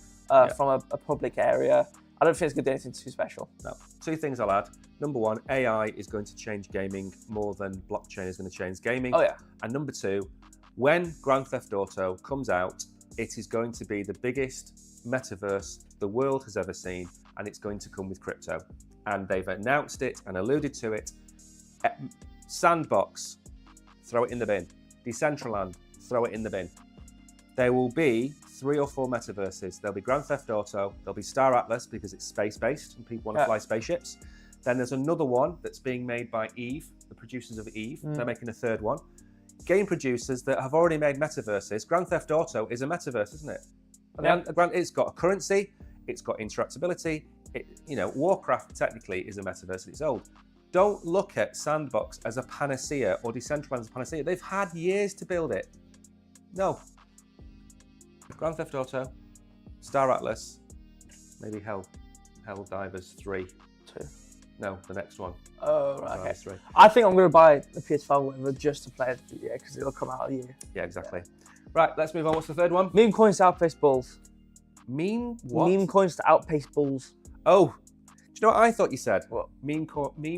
from a public area. I don't think it's going to do anything too special. No. 2 things I'll add. Number 1, AI is going to change gaming more than blockchain is going to change gaming. Oh, yeah. And number 2, when Grand Theft Auto comes out, it is going to be the biggest metaverse the world has ever seen, and it's going to come with crypto. And they've announced it and alluded to it. Sandbox, throw it in the bin. Decentraland, throw it in the bin. There will be 3 or 4 metaverses. There'll be Grand Theft Auto, there'll be Star Atlas because it's space-based and people want to fly spaceships. Then there's another one that's being made by Eve, the producers of Eve. They're making a 3rd one. Game producers that have already made metaverses. Grand Theft Auto is a metaverse, isn't it? It's got a currency, it's got interactability. Warcraft technically is a metaverse and it's old. Don't look at Sandbox as a panacea or Decentraland as a panacea. They've had years to build it. No. Grand Theft Auto, Star Atlas, maybe Helldivers 3. 2. No, the next one. Oh, right, okay. 3. I think I'm going to buy the PS5 whatever just to play it, because it'll come out a year. Yeah, exactly. Right, let's move on. What's the 3rd one? Meme coins to outpace bulls. Meme what? Meme coins to outpace bulls. Oh, do you know what I thought you said? What? Meme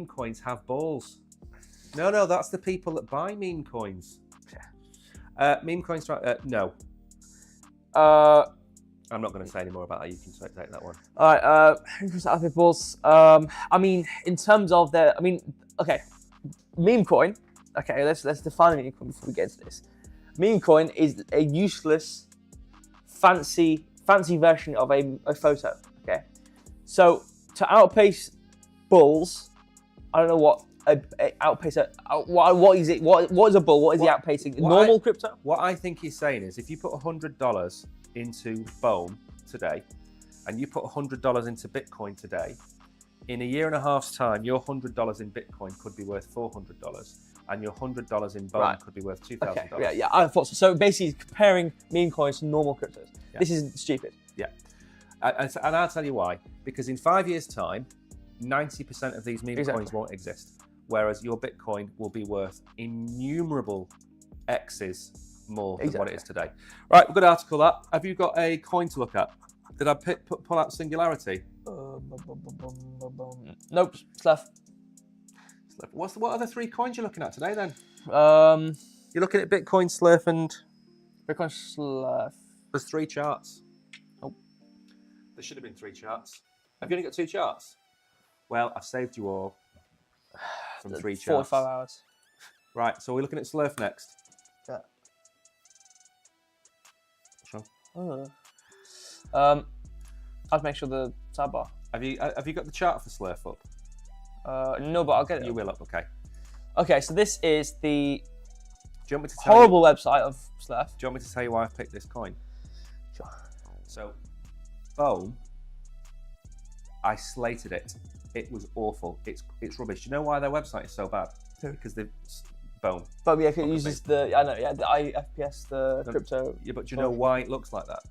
coins have balls. No, that's the people that buy meme coins. Meme coins, no. I'm not going to say any more about that. You can take that one. All right. Balls. I mean, in terms of okay, meme coin. Okay, let's define a meme coin before we get into this. Meme coin is a useless, fancy version of a photo. Okay, so to outpace bulls, I don't know what outpace. What is it? What is a bull? What is he outpacing? Normal crypto? What I think he's saying is, if you put $100 into BOEM today, and you put $100 into Bitcoin today, in a year and a half's time, your $100 in Bitcoin could be worth $400, and your $100 in BOEM could be worth $2,000. Okay. Yeah, I thought so. So basically, comparing meme coins to normal cryptos. Yeah. This is stupid. Yeah, and I'll tell you why. Because in 5 years' time, 90% of these meme coins won't exist, whereas your Bitcoin will be worth innumerable X's more than what it is today. Right, good article that. Have you got a coin to look at? Did I pull out Singularity? Nope, Slef. What are the 3 coins you're looking at today then? You're looking at Bitcoin, Slurf, and... Bitcoin, Slurf. There's 3 charts. Oh. There should have been 3 charts. Have you only got 2 charts? Well, I've saved you all from 3 charts. 45 hours. Right, so we're looking at Slurf next. Yeah. What's wrong? I'll make sure the sidebar. Have you got the chart for Slurf up? No, but I'll get it. You will up, okay. Okay, so this is the horrible website of Slurf. Do you want me to tell you why I picked this coin? Sure. So, BOEM, I slated it. It was awful. It's rubbish. Do you know why their website is so bad? Because they've BOEM. But yeah, it uses the IFPS, the crypto. Yeah, but do you know why it looks like that?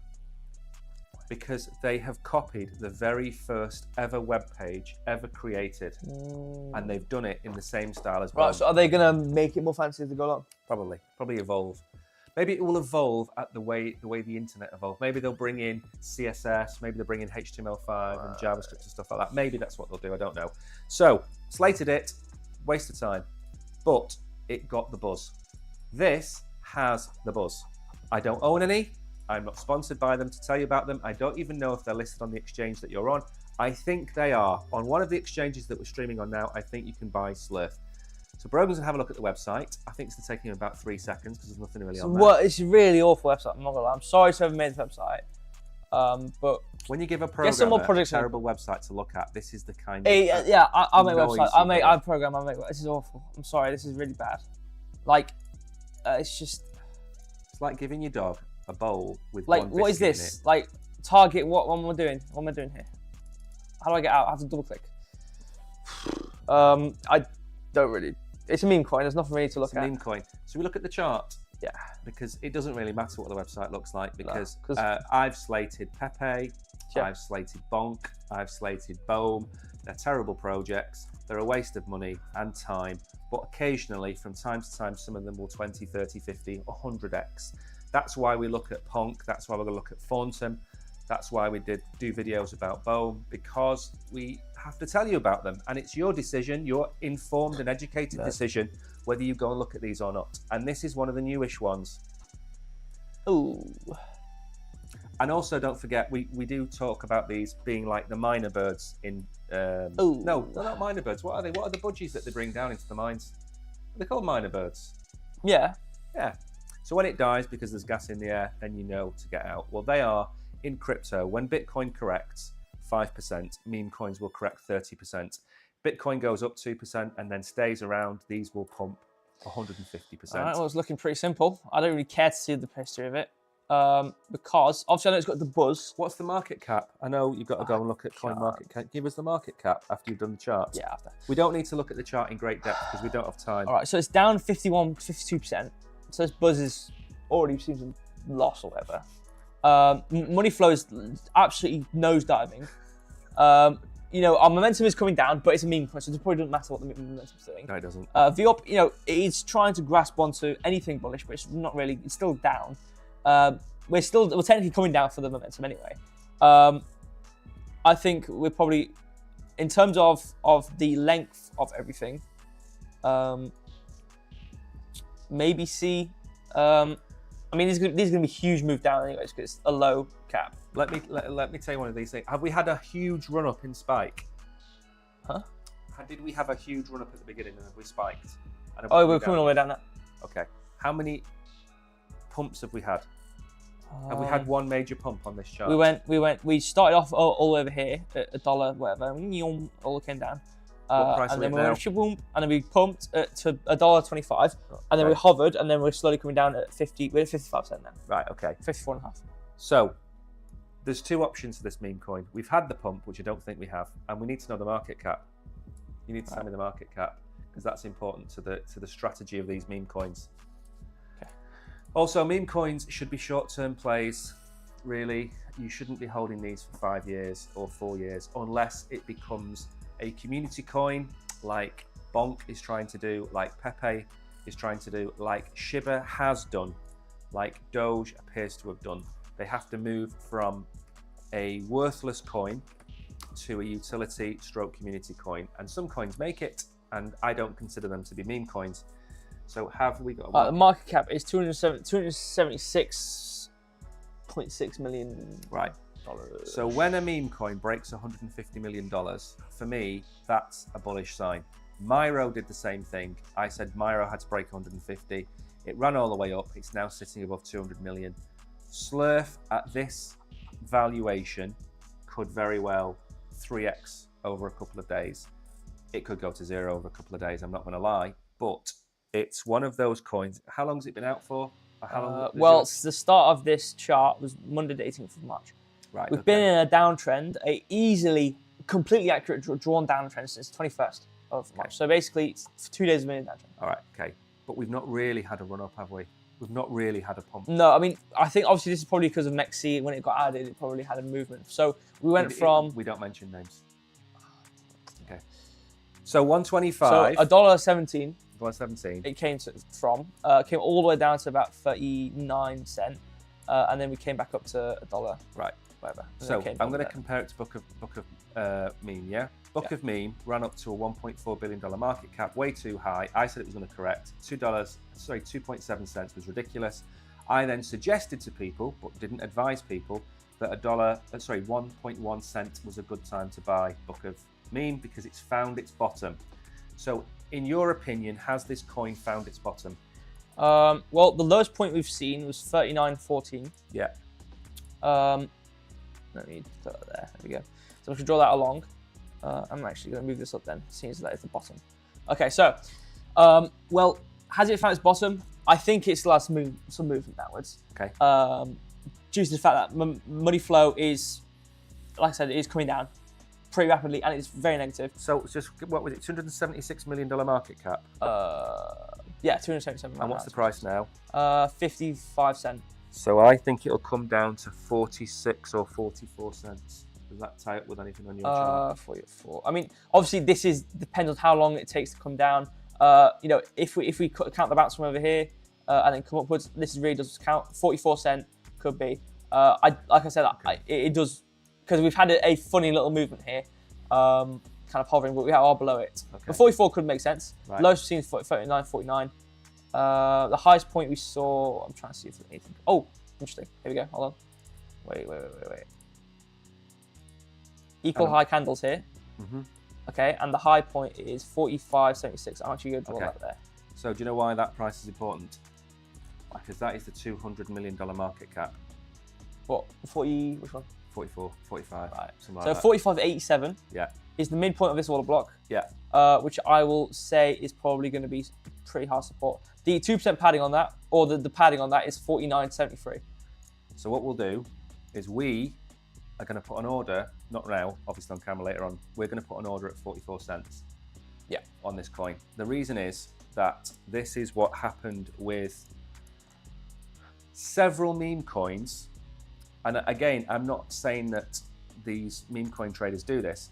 because they have copied the very first ever web page ever created, and they've done it in the same style as Right, so are they going to make it more fancy as they go along? Probably evolve. Maybe it will evolve at the way the internet evolved. Maybe they'll bring in CSS, maybe they'll bring in HTML5 and JavaScript and stuff like that. Maybe that's what they'll do, I don't know. So, slated it, waste of time, but it got the buzz. This has the buzz. I don't own any. I'm not sponsored by them to tell you about them. I don't even know if they're listed on the exchange that you're on. I think they are. On one of the exchanges that we're streaming on now, I think you can buy Slurf. So Brogan's going to have a look at the website. I think it's taking him about 3 seconds because there's nothing really on there. Well, it's a really awful website, I'm not going to lie. I'm sorry to have made the website. But when you give a programmer a terrible website to look at, this is the kind of... Yeah, I'll make a website. I'll program. This is awful. I'm sorry, this is really bad. Like, it's just... It's like giving your dog a bowl with like, one what is biscuit this? in it. Like, target, what am I doing? What am I doing here? How do I get out? I have to double click. I don't really... It's a meme coin. There's nothing really to look at. It's a meme coin. So we look at the chart. Yeah. Because it doesn't really matter what the website looks like, because No, I've slated Pepe, yeah. I've slated Bonk, I've slated Bohm. They're terrible projects. They're a waste of money and time. But occasionally, from time to time, some of them will 20, 30, 50, 100x. That's why we look at Ponk. That's why we're going to look at Thornton. That's why we do videos about Bohm, because we have to tell you about them. And it's your decision, your informed and educated decision, whether you go and look at these or not. And this is one of the newish ones. Ooh. And also, don't forget, we do talk about these being like the miner birds in... Ooh. No, they're not miner birds. What are they? What are the budgies that they bring down into the mines? They're called miner birds. Yeah. Yeah. So when it dies because there's gas in the air, then you know to get out. Well, they are in crypto. When Bitcoin corrects 5%, meme coins will correct 30%. Bitcoin goes up 2% and then stays around. These will pump 150%. All right, well, it's looking pretty simple. I don't really care to see the history of it. Because obviously I know it's got the buzz. What's the market cap? I know you've got to go and look at coin market cap. Give us the market cap after you've done the chart. Yeah, after. We don't need to look at the chart in great depth because we don't have time. All right, so it's down 51, 52%. So this buzz is already seems lost or whatever. Money flow is absolutely nosediving. You know, our momentum is coming down, but it's a meme coin, so it probably doesn't matter what the momentum is doing. No, it doesn't. VOP, you know, it's trying to grasp onto anything bullish, but it's not really. It's still down. We're technically coming down for the momentum anyway. I think we're probably, in terms of the length of everything, maybe see. I mean, these are going to be huge move down anyways because it's a low cap. Let me tell you one of these things. Have we had a huge run up in spike? Huh? Did we have a huge run up at the beginning and have we spiked? Oh, we're coming all the way down that. Okay. How many pumps have we had? Have we had one major pump on this chart? We started off all over here at $1, whatever, and all came down. What price and are then we we now? went shaboom, and then we pumped to $1.25, and then we hovered, and then we're slowly coming down at 50. We're at 55% now. Right. Okay. 54.5. So there's two options for this meme coin. We've had the pump, which I don't think we have, and we need to know the market cap. You need to tell me the market cap because that's important to the strategy of these meme coins. Okay. Also, meme coins should be short-term plays. Really, you shouldn't be holding these for 5 years or 4 years unless it becomes a community coin like Bonk is trying to do, like Pepe is trying to do, like SHIB has done, like Doge appears to have done. They have to move from a worthless coin to a utility stroke community coin. And some coins make it, and I don't consider them to be meme coins. So have we got the market cap is $276.6 million. Right. So when a meme coin breaks $150 million, for me, that's a bullish sign. Miro did the same thing. I said Miro had to break 150. It ran all the way up. It's now sitting above 200 million. Slurf at this valuation could very well 3x over a couple of days. It could go to 0 over a couple of days, I'm not going to lie. But it's one of those coins. How long has it been out for? How long well, the start of this chart was Monday the 18th of March. Right, We've been in a downtrend, a easily, completely accurate drawn downtrend since 21st of March. So basically, it's 2 days of being in a downtrend. All right, okay. But we've not really had a run up, have we? We've not really had a pump. No, I mean, I think obviously this is probably because of Mexi. When it got added, it probably had a movement. So we went from... We don't mention names. Okay. So 125. So $1.17. $1.17. It came came all the way down to about 39 cents, and then we came back up to $1. Right. Whatever. So I'm going to compare it to Book of Meme. Yeah. Book of Meme ran up to a $1.4 billion market cap, way too high. I said it was going to correct. 2.7 cents was ridiculous. I then suggested to people, but didn't advise people, that 1.1 cent was a good time to buy Book of Meme because it's found its bottom. So, in your opinion, has this coin found its bottom? Well, the lowest point we've seen was 39.14. Yeah. Let me put that there. There we go. So we should draw that along. I'm actually going to move this up then, seeing as that is the bottom. Okay, so, well, has it found its bottom? I think it still has some movement downwards. Okay. Due to the fact that money flow is, like I said, it is coming down pretty rapidly, and it's very negative. So it's just, what was it, $276 million market cap? Yeah, 277 million. And what's the price now? 55 cents. So I think it'll come down to 46 or 44 cents. Does that tie up with anything on your chart? 44. I mean, obviously, this depends on how long it takes to come down. You know, if we count the bounce from over here and then come upwards, this really does count. 44 cents could be. Like I said, okay. It does, because we've had a funny little movement here, kind of hovering, but we are below it. Okay. But 44 could make sense. Right. Lowest we've seen is 39, 49. The highest point we saw, I'm trying to see if there's anything. Oh, interesting. Here we go. Hold on. Wait. Equal high candles here. Mm-hmm. Okay, and the high point is 45.76. I'm actually going to draw that there. So do you know why that price is important? Because that is the $200 million market cap. What? 40? Which one? 44, 45. Right. So like 45.87. Yeah. Is the midpoint of this order block. Yeah. Which I will say is probably going to be pretty hard support. The 2% padding on that, or the padding on that, is 49.73. So what we'll do is we are going to put an order, not now, obviously on camera later on, we're going to put an order at 44 cents. Yeah. On this coin. The reason is that this is what happened with several meme coins. And again, I'm not saying that these meme coin traders do this.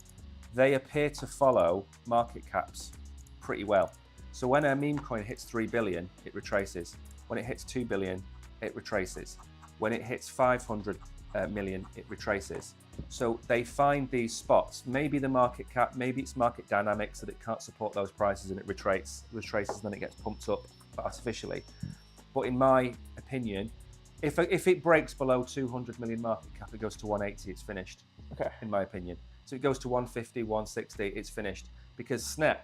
They appear to follow market caps pretty well. So when a meme coin hits 3 billion, it retraces. When it hits 2 billion, it retraces. When it hits 500 million, it retraces. So they find these spots. Maybe the market cap, maybe it's market dynamics that it can't support those prices and it retraces and then it gets pumped up artificially. But in my opinion, if it breaks below 200 million market cap, it goes to 180, it's finished. Okay. In my opinion. So it goes to 150, 160, it's finished. Because SNEC,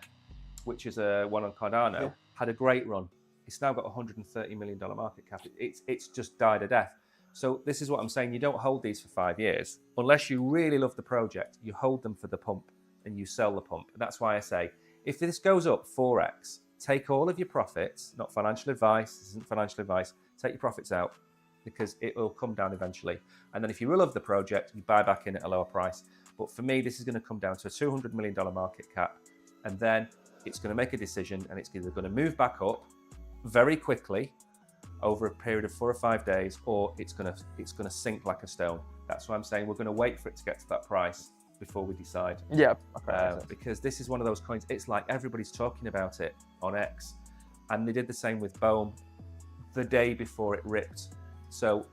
which is a one on Cardano, had a great run. It's now got a $130 million market cap. It's just died a death. So this is what I'm saying. You don't hold these for 5 years. Unless you really love the project, you hold them for the pump and you sell the pump. And that's why I say, if this goes up 4x, take all of your profits, not financial advice, this isn't financial advice, take your profits out because it will come down eventually. And then if you really love the project, you buy back in at a lower price. But for me, this is going to come down to a $200 million market cap. And then it's going to make a decision and it's either going to move back up very quickly over a period of 4 or 5 days, or it's going to sink like a stone. That's why I'm saying we're going to wait for it to get to that price before we decide. Yeah. Because this is one of those coins, it's like everybody's talking about it on X. And they did the same with BOEM the day before it ripped. So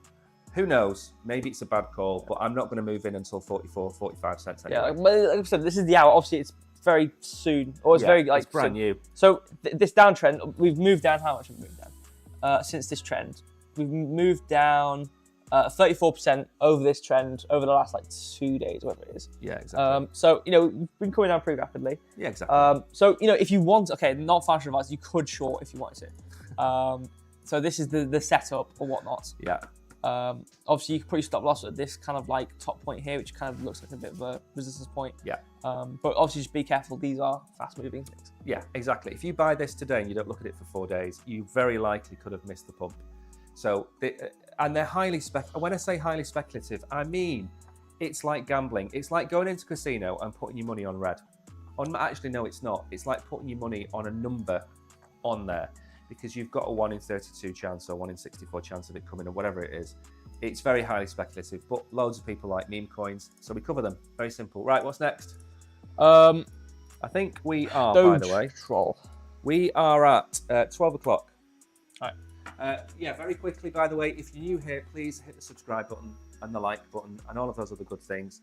who knows? Maybe it's a bad call, but I'm not going to move in until 44, 45 cents anyway. Yeah, like I said, this is the hour. Obviously, it's very soon, or it's very like it's brand new. So this downtrend, we've moved down. How much have we moved down since this trend? We've moved down 34% over this trend over the last like 2 days, whatever it is. Yeah, exactly. So we've been coming down pretty rapidly. Yeah, exactly. So if you want, not financial advice, you could short if you wanted to. So this is the setup or whatnot. Yeah. Obviously, you can put your stop loss at this kind of like top point here, which kind of looks like a bit of a resistance point. Yeah. But obviously, just be careful. These are fast-moving things. Yeah, exactly. If you buy this today and you don't look at it for 4 days, you very likely could have missed the pump. So, they're highly when I say highly speculative, I mean it's like gambling. It's like going into a casino and putting your money on red. Actually, no, it's not. It's like putting your money on a number on there. because you've got a 1 in 32 chance or 1 in 64 chance of it coming or whatever it is. It's very highly speculative, but loads of people like meme coins, so we cover them. Very simple. Right, what's next? I think we are, by the way. Troll. We are at 12 o'clock. All right. Yeah, very quickly, by the way, if you're new here, please hit the subscribe button and the like button and all of those other good things.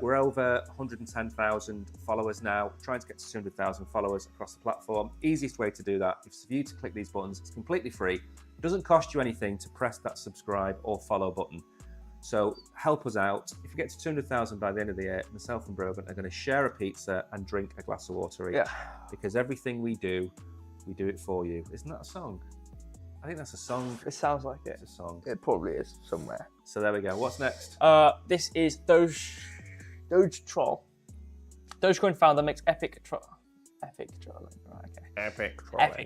We're over 110,000 followers now, trying to get to 200,000 followers across the platform. Easiest way to do that is for you to click these buttons. It's completely free. It doesn't cost you anything to press that subscribe or follow button. So help us out. If you get to 200,000 by the end of the year, myself and Brogan are going to share a pizza and drink a glass of water each. Yeah. Because everything we do it for you. Isn't that a song? I think that's a song. It sounds like it. It's a song. It probably is somewhere. So there we go. What's next? This is Doge Troll. Dogecoin founder makes epic trolling. Right, okay. Epic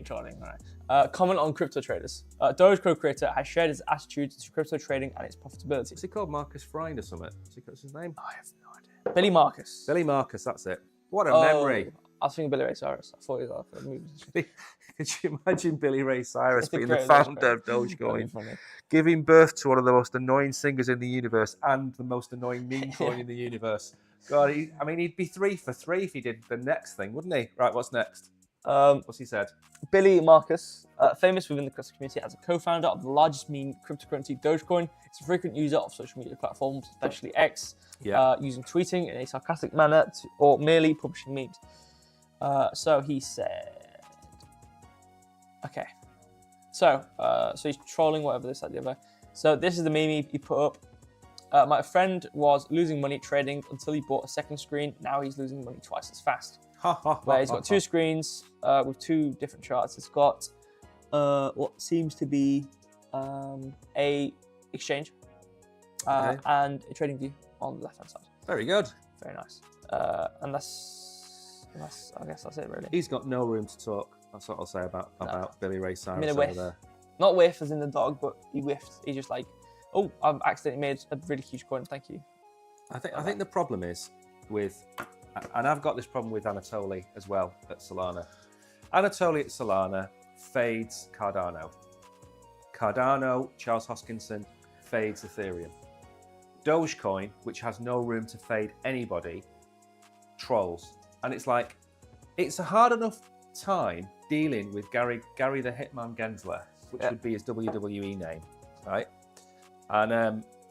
trolling. Right. Comment on crypto traders. Dogecoin creator has shared his attitude to crypto trading and its profitability. What's he called? Marcus Friend or something? What's his name? I have no idea. Billy Marcus. Billy Marcus. That's it. What a memory. I was thinking Billy Ray Cyrus. I thought he was a movie. Could you imagine Billy Ray Cyrus being the great founder of Dogecoin, giving birth to one of the most annoying singers in the universe and the most annoying meme coin in the universe? God, he'd be 3 for 3 if he did the next thing, wouldn't he? Right, what's next? What's he said? Billy Marcus, famous within the crypto community as a co-founder of the largest meme cryptocurrency, Dogecoin. It's a frequent user of social media platforms, especially X, using tweeting in a sarcastic manner or merely publishing memes. So he said, okay. So he's trolling whatever this, that, the other. So this is the meme he put up. My friend was losing money trading until he bought a second screen. Now he's losing money twice as fast. Where he's got 2 screens with 2 different charts. It's got what seems to be a exchange and a trading view on the left-hand side. Very good. Very nice. And that's I guess that's it really. He's got no room to talk. That's what I'll say about Billy Ray Cyrus. I mean, a whiff. There. Not whiff as in the dog, but he whiffed. He's just like, oh, I've accidentally made a really huge coin. Thank you. I think the problem is with, and I've got this problem with Anatoly as well at Solana. Anatoly at Solana fades Cardano. Cardano, Charles Hoskinson, fades Ethereum. Dogecoin, which has no room to fade anybody, trolls. And it's like, it's a hard enough time dealing with Gary the Hitman Gensler, which would be his WWE name, right? And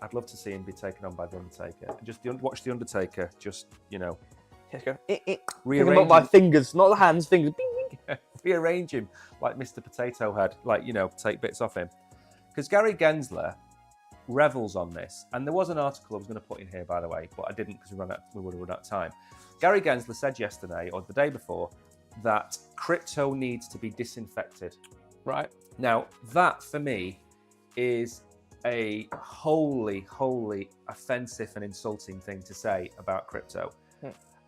I'd love to see him be taken on by The Undertaker. Just watch The Undertaker, just, Let's go. rearrange him. My fingers, not the hands, fingers. Bing, bing. Rearrange him like Mr. Potato Head, take bits off him. Because Gary Gensler revels on this. And there was an article I was going to put in here, by the way, but I didn't because we would have run out of time. Gary Gensler said yesterday, or the day before, that crypto needs to be disinfected. Right. Now, that for me is a wholly offensive and insulting thing to say about crypto.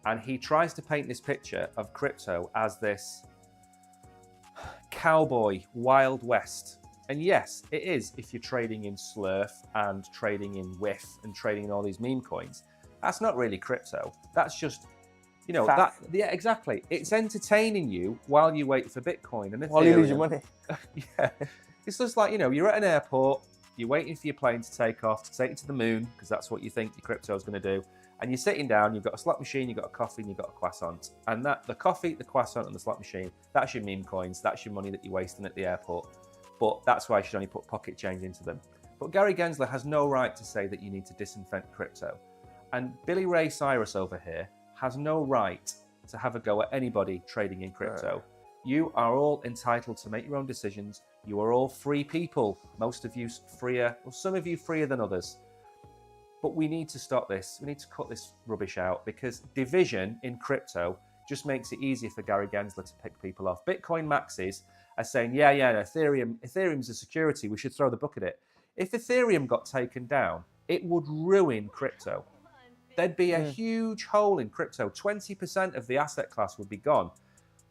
And he tries to paint this picture of crypto as this cowboy Wild West. And yes, it is if you're trading in Slurf and trading in WIF and trading in all these meme coins. That's not really crypto. That's just, yeah, exactly. It's entertaining you while you wait for Bitcoin. And while you lose your money. Yeah. It's just like, you're at an airport, you're waiting for your plane to take off, to take you to the moon, because that's what you think your crypto is going to do. And you're sitting down, you've got a slot machine, you've got a coffee, and you've got a croissant. And the coffee, the croissant, and the slot machine, that's your meme coins. That's your money that you're wasting at the airport. But that's why you should only put pocket change into them. But Gary Gensler has no right to say that you need to disinfect crypto. And Billy Ray Cyrus over here has no right to have a go at anybody trading in crypto. You are all entitled to make your own decisions. You are all free people. Most of you freer, well, some of you freer than others. But we need to stop this. We need to cut this rubbish out because division in crypto just makes it easier for Gary Gensler to pick people off. Bitcoin maxis are saying, yeah, Ethereum's a security. We should throw the book at it. If Ethereum got taken down, it would ruin crypto. There'd be a huge hole in crypto. 20% of the asset class would be gone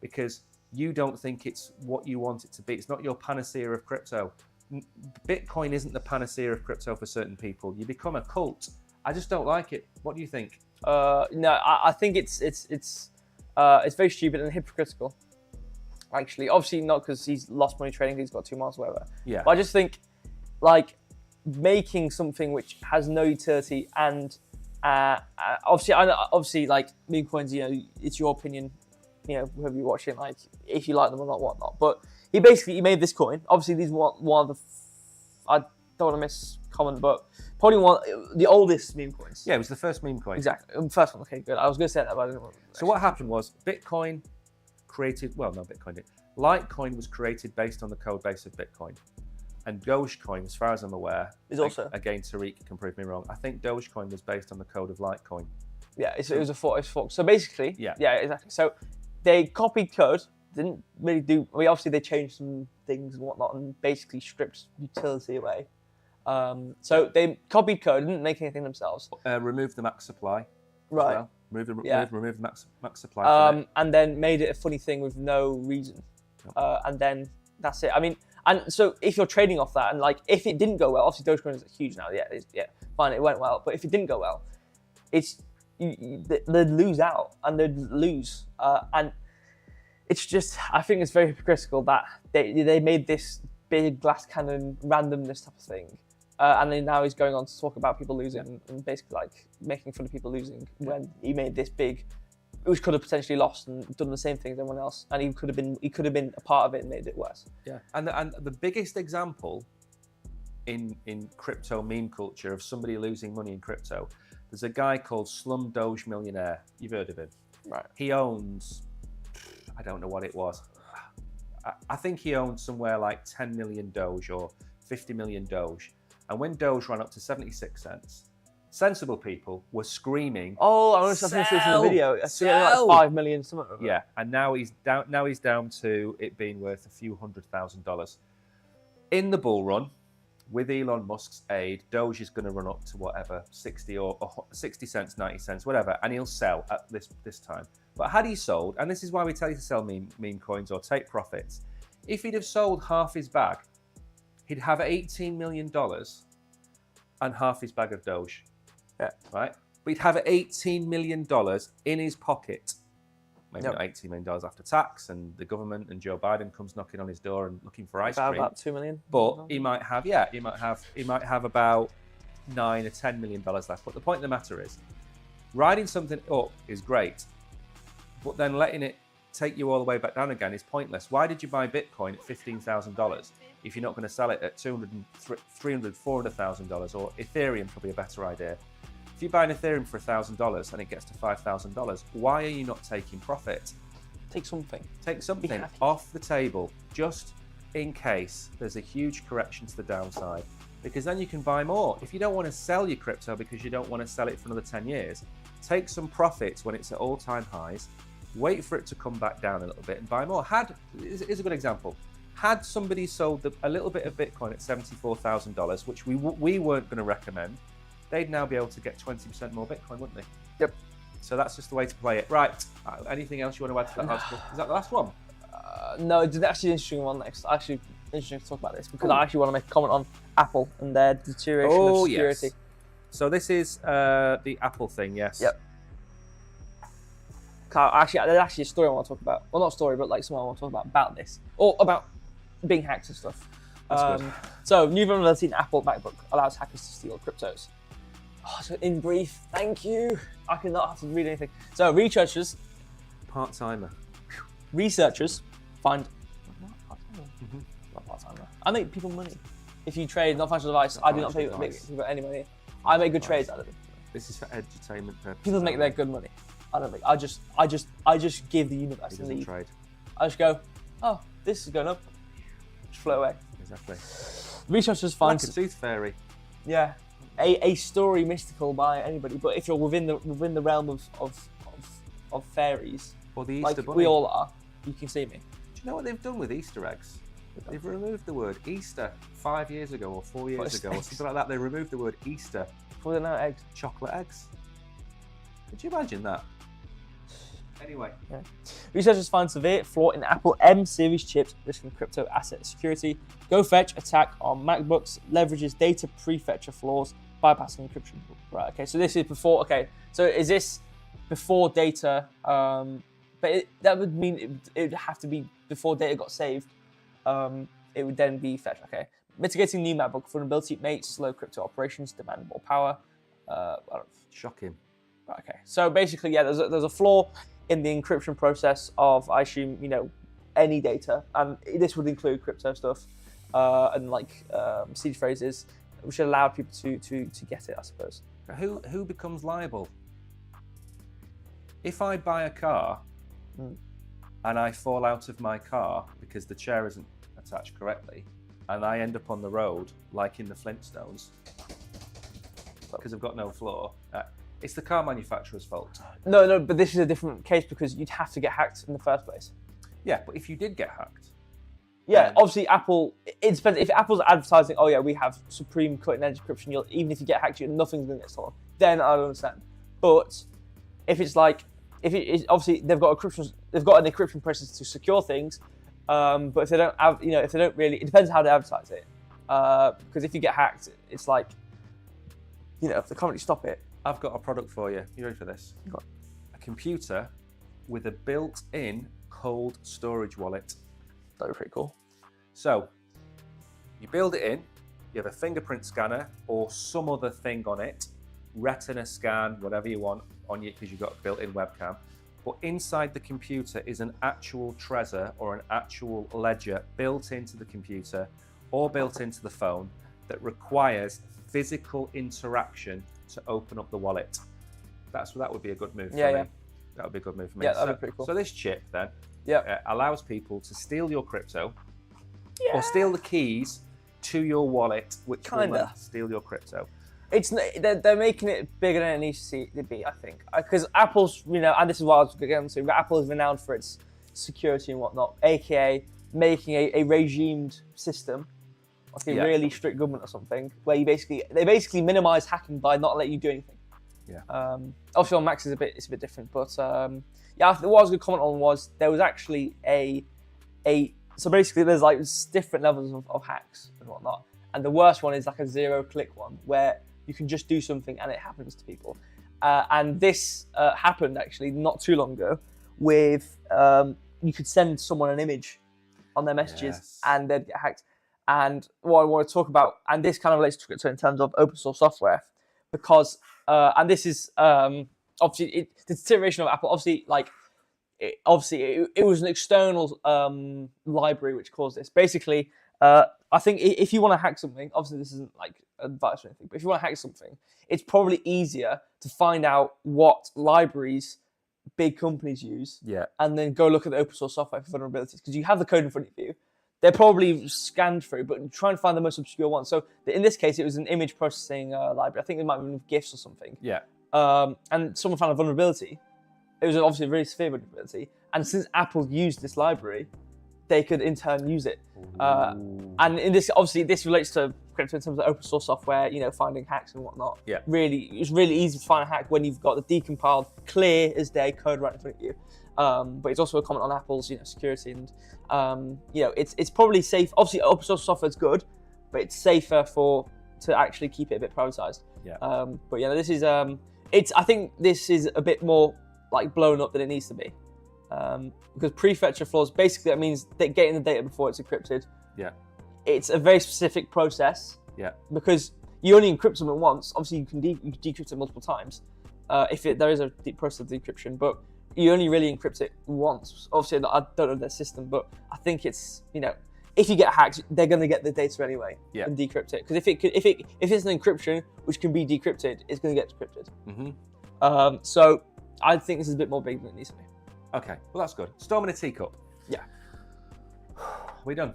because you don't think it's what you want it to be. It's not your panacea of crypto. Bitcoin isn't the panacea of crypto for certain people. You become a cult. I just don't like it. What do you think? No, I think it's very stupid and hypocritical. Actually, obviously not because he's lost money trading. He's got 2 miles, or whatever. Yeah. But I just think, like, making something which has no utility and obviously, like meme coins, you know, it's your opinion. You know, whoever you're watching, like, if you like them or not, whatnot. But he made this coin. Obviously, these one of the I don't want to miss comment, but probably the oldest meme coins. Yeah, it was the first meme coin. Exactly. First one. Okay, good. I was going to say that, but I didn't want to. So what happened was Bitcoin created, well, no, Bitcoin did. Litecoin was created based on the code base of Bitcoin. And Dogecoin, as far as I'm aware, is also. Again, Tariq can prove me wrong. I think Dogecoin was based on the code of Litecoin. Yeah, it was a fork. So basically, yeah, exactly. So they copied code, didn't really do. I mean, obviously they changed some things and whatnot, and basically stripped utility away. So they copied code, didn't make anything themselves. Removed the max supply. Right. Well. Remove the max supply. And then made it a funny thing with no reason. And then that's it. I mean, and so if you're trading off that, and like if it didn't go well, obviously Dogecoin is huge now. Yeah, fine, it went well. But if it didn't go well, they'd lose out and they'd lose. And it's just, I think it's very hypocritical that they made this big glass cannon randomness type of thing. And then now he's going on to talk about people losing and basically like making fun of people losing when he made this big, which could have potentially lost and done the same thing as everyone else, and he could have been a part of it and made it worse. Yeah, and the biggest example in crypto meme culture of somebody losing money in crypto, there's a guy called Slum Doge Millionaire. You've heard of him, right? He owns, I don't know what it was. I think he owns somewhere like 10 million Doge or 50 million Doge. And when Doge ran up to 76 cents, sensible people were screaming. Oh, I want to finish this in the video. I see like 5 million something. Yeah, and now he's down to it being worth a few $100,000. In the bull run, with Elon Musk's aid, Doge is going to run up to whatever 60 or 60 cents, 90 cents, whatever, and he'll sell at this time. But had he sold, and this is why we tell you to sell meme coins or take profits, if he'd have sold half his bag, he'd have $18 million and half his bag of Doge. Yeah. Right? But he'd have $18 million in his pocket. Maybe not $18 million after tax, and the government and Joe Biden comes knocking on his door and looking for ice cream. About 2 million. But he might have about $9 or $10 million left. But the point of the matter is, riding something up is great, but then letting it take you all the way back down again is pointless. Why did you buy Bitcoin at $15,000 if you're not going to sell it at $200,000, $300,000, $400,000, or Ethereum? Probably a better idea. If you buy an Ethereum for $1,000 and it gets to $5,000, why are you not taking profit? Take something off the table, just in case there's a huge correction to the downside, because then you can buy more. If you don't want to sell your crypto because you don't want to sell it for another 10 years, take some profits when it's at all-time highs, wait for it to come back down a little bit and buy more. Here's a good example. Had somebody sold a little bit of Bitcoin at $74,000, which we weren't going to recommend, they'd now be able to get 20% more Bitcoin, wouldn't they? Yep. So that's just the way to play it. Right. Anything else you want to add to that article? Is that the last one? No, it's actually an interesting one next. Actually, interesting to talk about this because I actually want to make a comment on Apple and their deterioration of security. Yes. So this is the Apple thing, yes. Yep. Actually, there's actually a story I want to talk about. Well, not a story, but like something I want to talk about this. Or about being hacked and stuff. That's good. So, new vulnerability in Apple MacBook allows hackers to steal cryptos. Oh, so in brief, thank you. I cannot have to read anything. So, researchers find... Not part-timer. I make people money. If you trade non-financial advice, I do not make people any money. I make good trades out of it. This is for entertainment purposes. People make their good money. I don't make. I just give the universe He the doesn't lead. trade. I just go, oh, this is going up. Just float away. Exactly. Researchers find Like a tooth fairy. Yeah, a story mystical by anybody, but if you're within the realm of fairies, Or the Easter like Bunny. we all are, you can see me. Do you know what they've done with Easter eggs? They've removed the word Easter 5 years ago or 4 years ago or something like that. They removed the word Easter. For the now eggs. Chocolate eggs. Could you imagine that? Anyway. Yeah. Researchers find severe flaw in Apple M series chips risking crypto asset security. GoFetch attack on MacBooks leverages data prefetcher flaws, bypassing encryption. Right, okay, so this is before, okay, so is this before data, but that would mean it would have to be before data got saved. It would then be fetched. Okay. Mitigating new MacBook vulnerability makes slow crypto operations demand more power. Shocking. Okay. So basically, yeah, there's a flaw in the encryption process of, I assume, any data, and this would include crypto stuff and like seed phrases, which allow people to get it, I suppose. Who becomes liable? If I buy a car and I fall out of my car because the chair isn't attached correctly, and I end up on the road like in the Flintstones because I've got no floor, it's the car manufacturer's fault. No, but this is a different case because you'd have to get hacked in the first place. Yeah, but if you did get hacked, yeah, obviously Apple. It depends. If Apple's advertising, oh yeah, we have supreme cutting-edge encryption, even if you get hacked, nothing's going to get stolen. Then I don't understand. But if it's like, obviously they've got an encryption process to secure things. But if they don't have, if they don't really, it depends how they advertise it. Because if you get hacked, it's like, if they can't really stop it. I've got a product for you. You ready for this? A computer with a built-in cold storage wallet. That would be pretty cool. So you build it in, you have a fingerprint scanner or some other thing on it, retina scan, whatever you want on you because you've got a built-in webcam. But inside the computer is an actual Trezor or an actual ledger built into the computer or built into the phone that requires physical interaction to open up the wallet. That would be a good move for me. Yeah. That would be a good move for me. Yeah, that'd be pretty cool. So this chip then Yeah. Allows people to steal your crypto or steal the keys to your wallet, which will then steal your crypto. They're making it bigger than it needs to be, I think, because Apple's, and this is what I was getting to, but Apple is renowned for its security and whatnot, aka making a regimed system, like a really strict government or something, where they basically minimize hacking by not letting you do anything. Yeah. Obviously on Macs it's a bit different, but what I was going to comment on was there was actually so basically there's like different levels of hacks and whatnot, and the worst one is like a 0-click one where you can just do something and it happens to people. And this happened actually not too long ago with, you could send someone an image on their messages and they'd get hacked. And what I want to talk about, and this kind of relates to crypto in terms of open source software, because, and this is obviously the deterioration of Apple, obviously it was an external library which caused this. Basically, I think if you want to hack something, obviously this isn't like advice or anything, but if you want to hack something, it's probably easier to find out what libraries big companies use, and then go look at the open source software for vulnerabilities, because you have the code in front of you. They're probably scanned through, but try and find the most obscure one. So in this case, it was an image processing library. I think it might have been GIFs or something. Yeah. And someone found a vulnerability. It was obviously a really severe vulnerability. And since Apple used this library, they could in turn use it. And in this, obviously, this relates to crypto in terms of open source software, finding hacks and whatnot. Yeah. It's really easy to find a hack when you've got the decompiled, clear as day code right in front of you. But it's also a comment on Apple's, security, and it's probably safe. Obviously, open source software is good, but it's safer to actually keep it a bit privatized. Yeah. But yeah, this is I think this is a bit more like blown up than it needs to be, because prefetcher flaws basically that means that getting the data before it's encrypted. Yeah. It's a very specific process. Yeah. Because you only encrypt something once. Obviously, you can decrypt it multiple times, if there is a deep process of decryption, but you only really encrypt it once. Obviously, I don't know their system, but I think it's, if you get hacked, they're going to get the data anyway and decrypt it. Because if it's an encryption which can be decrypted, it's going to get decrypted. Mm-hmm. So I think this is a bit more big than it needs to be. Okay, well that's good. Storm in a teacup. Yeah. We done?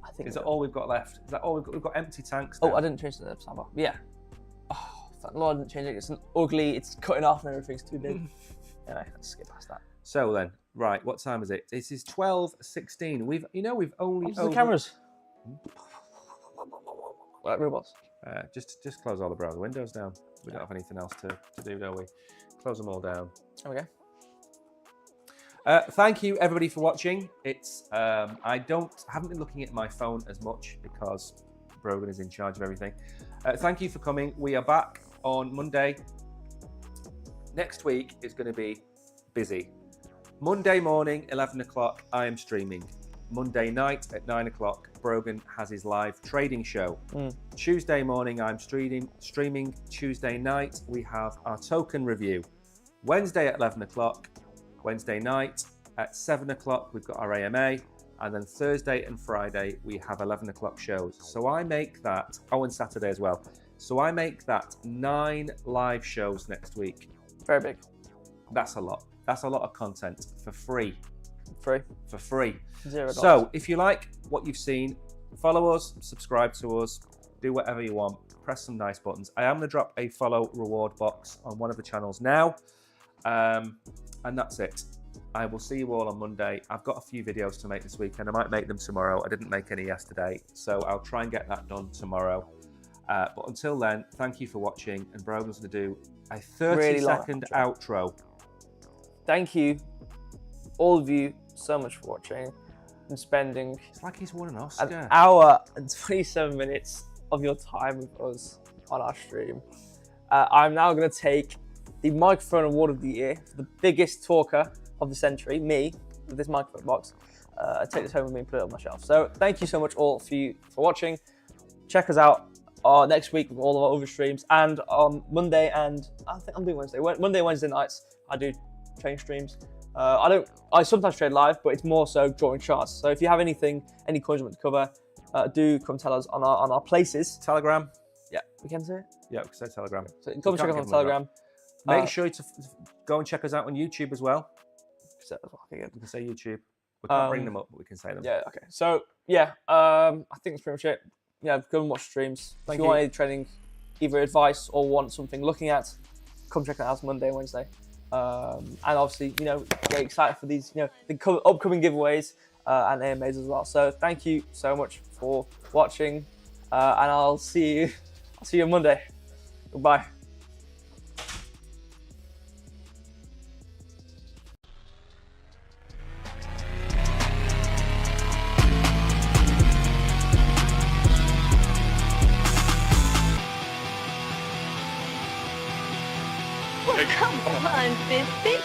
I think. Is that all we've got left? Is that all we've got? We've got empty tanks now. now. I didn't change the sidebar. Yeah. Oh, thank Lord I didn't change it. It's ugly. It's cutting off and everything's too big. Anyway, let's skip past that. So then, right, what time is it? This is 12:16. We've only the cameras. Like robots. Just close all the browser windows down. We don't have anything else to do, do we? Close them all down. There we go. Thank you everybody for watching. It's I haven't been looking at my phone as much because Brogan is in charge of everything. Thank you for coming. We are back on Monday. Next week is going to be busy. Monday morning, 11 o'clock, I am streaming. Monday night at 9 o'clock, Brogan has his live trading show. Tuesday morning, I'm streaming. Tuesday night, we have our token review. Wednesday at 11 o'clock, Wednesday night at 7 o'clock, we've got our AMA. And then Thursday and Friday, we have 11 o'clock shows. So I make that, and Saturday as well. So I make that 9 live shows next week. Very big. That's a lot. That's a lot of content for free. Free. For free. $0. So if you like what you've seen, follow us, subscribe to us, do whatever you want, press some nice buttons. I am going to drop a follow reward box on one of the channels now. And that's it. I will see you all on Monday. I've got a few videos to make this weekend. I might make them tomorrow. I didn't make any yesterday, so I'll try and get that done tomorrow. But until then, thank you for watching. And Brogan's going to do a 30-second outro. Thank you, all of you, so much for watching and spending It's like he's won an Oscar. an hour and 27 minutes of your time with us on our stream. I'm now going to take the Microphone Award of the Year for the biggest talker of the century, me, with this microphone box. Take this home with me and put it on my shelf. So thank you so much all for watching. Check us out next week with all of our other streams, and on Monday, and I think I'm doing Wednesday nights I do trading streams. I sometimes trade live, but it's more so drawing charts. So if you have any coins you want to cover, do come tell us on our places. Telegram. Yeah, we can say it. Yeah, we can say Telegram. So come check us on Telegram. Make sure to go and check us out on YouTube as well. We can say YouTube. We can't bring them up, but we can say them. Yeah, okay. So yeah, I think that's pretty much it. Yeah, go and watch streams. If you want any training, either advice or want something looking at, come check it out Monday and Wednesday. And obviously, get excited for these, the upcoming giveaways and AMAs as well. So thank you so much for watching, and I'll see you on Monday. Goodbye. Come on, Fizzy.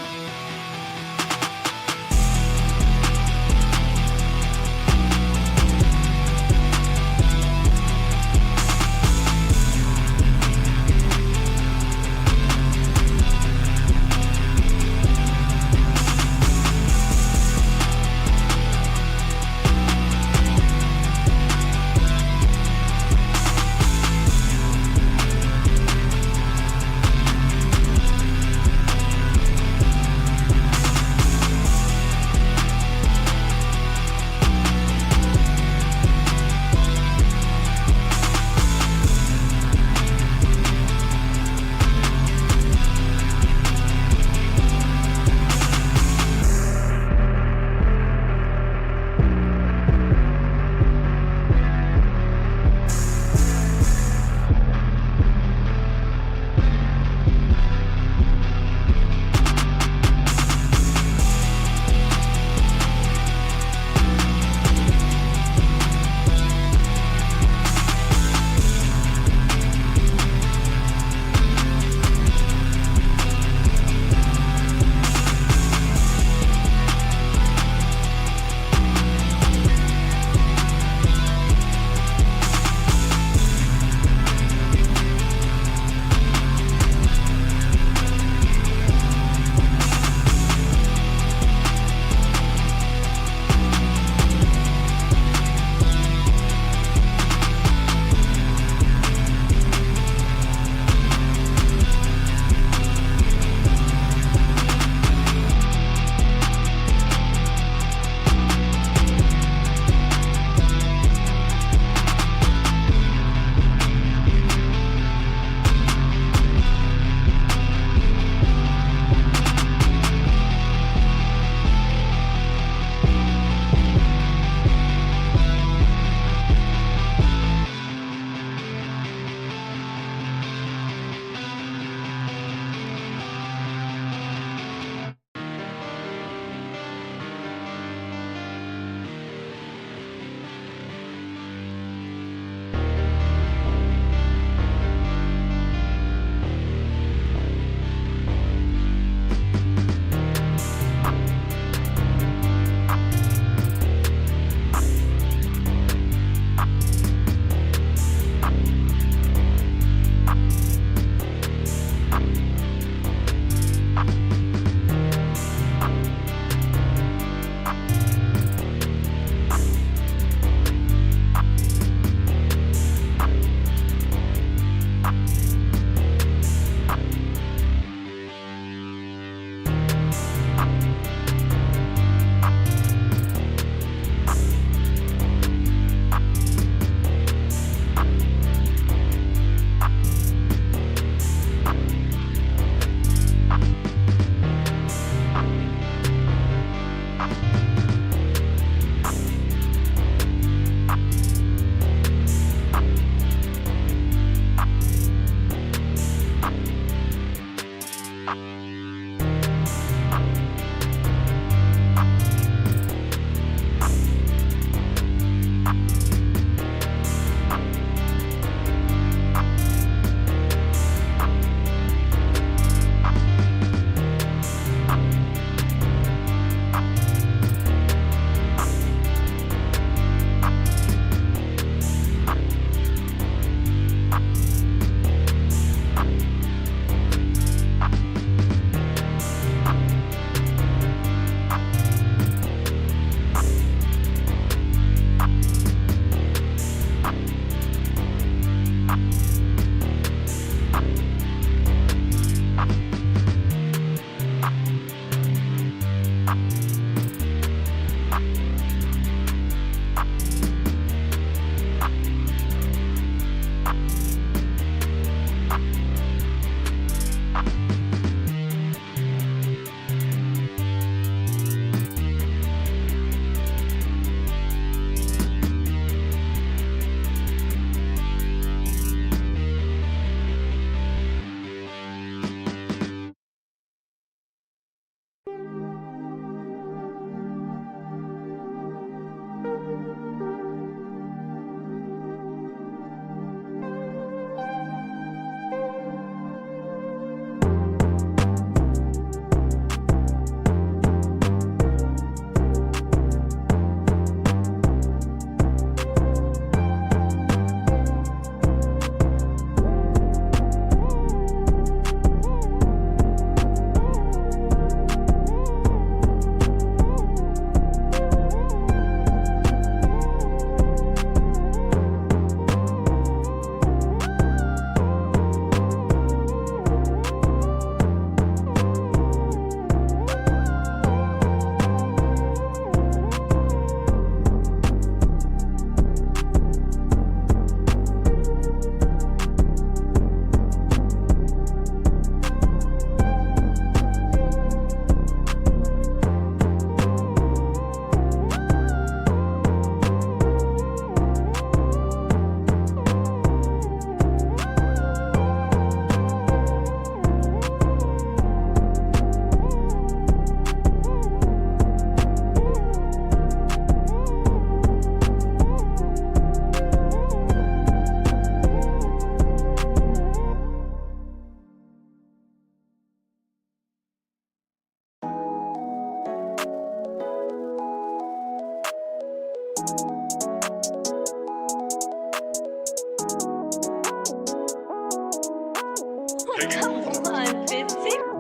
Come on, Fitzy.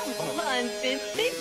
Come on, Fitzy.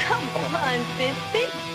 Come on, Fitzy.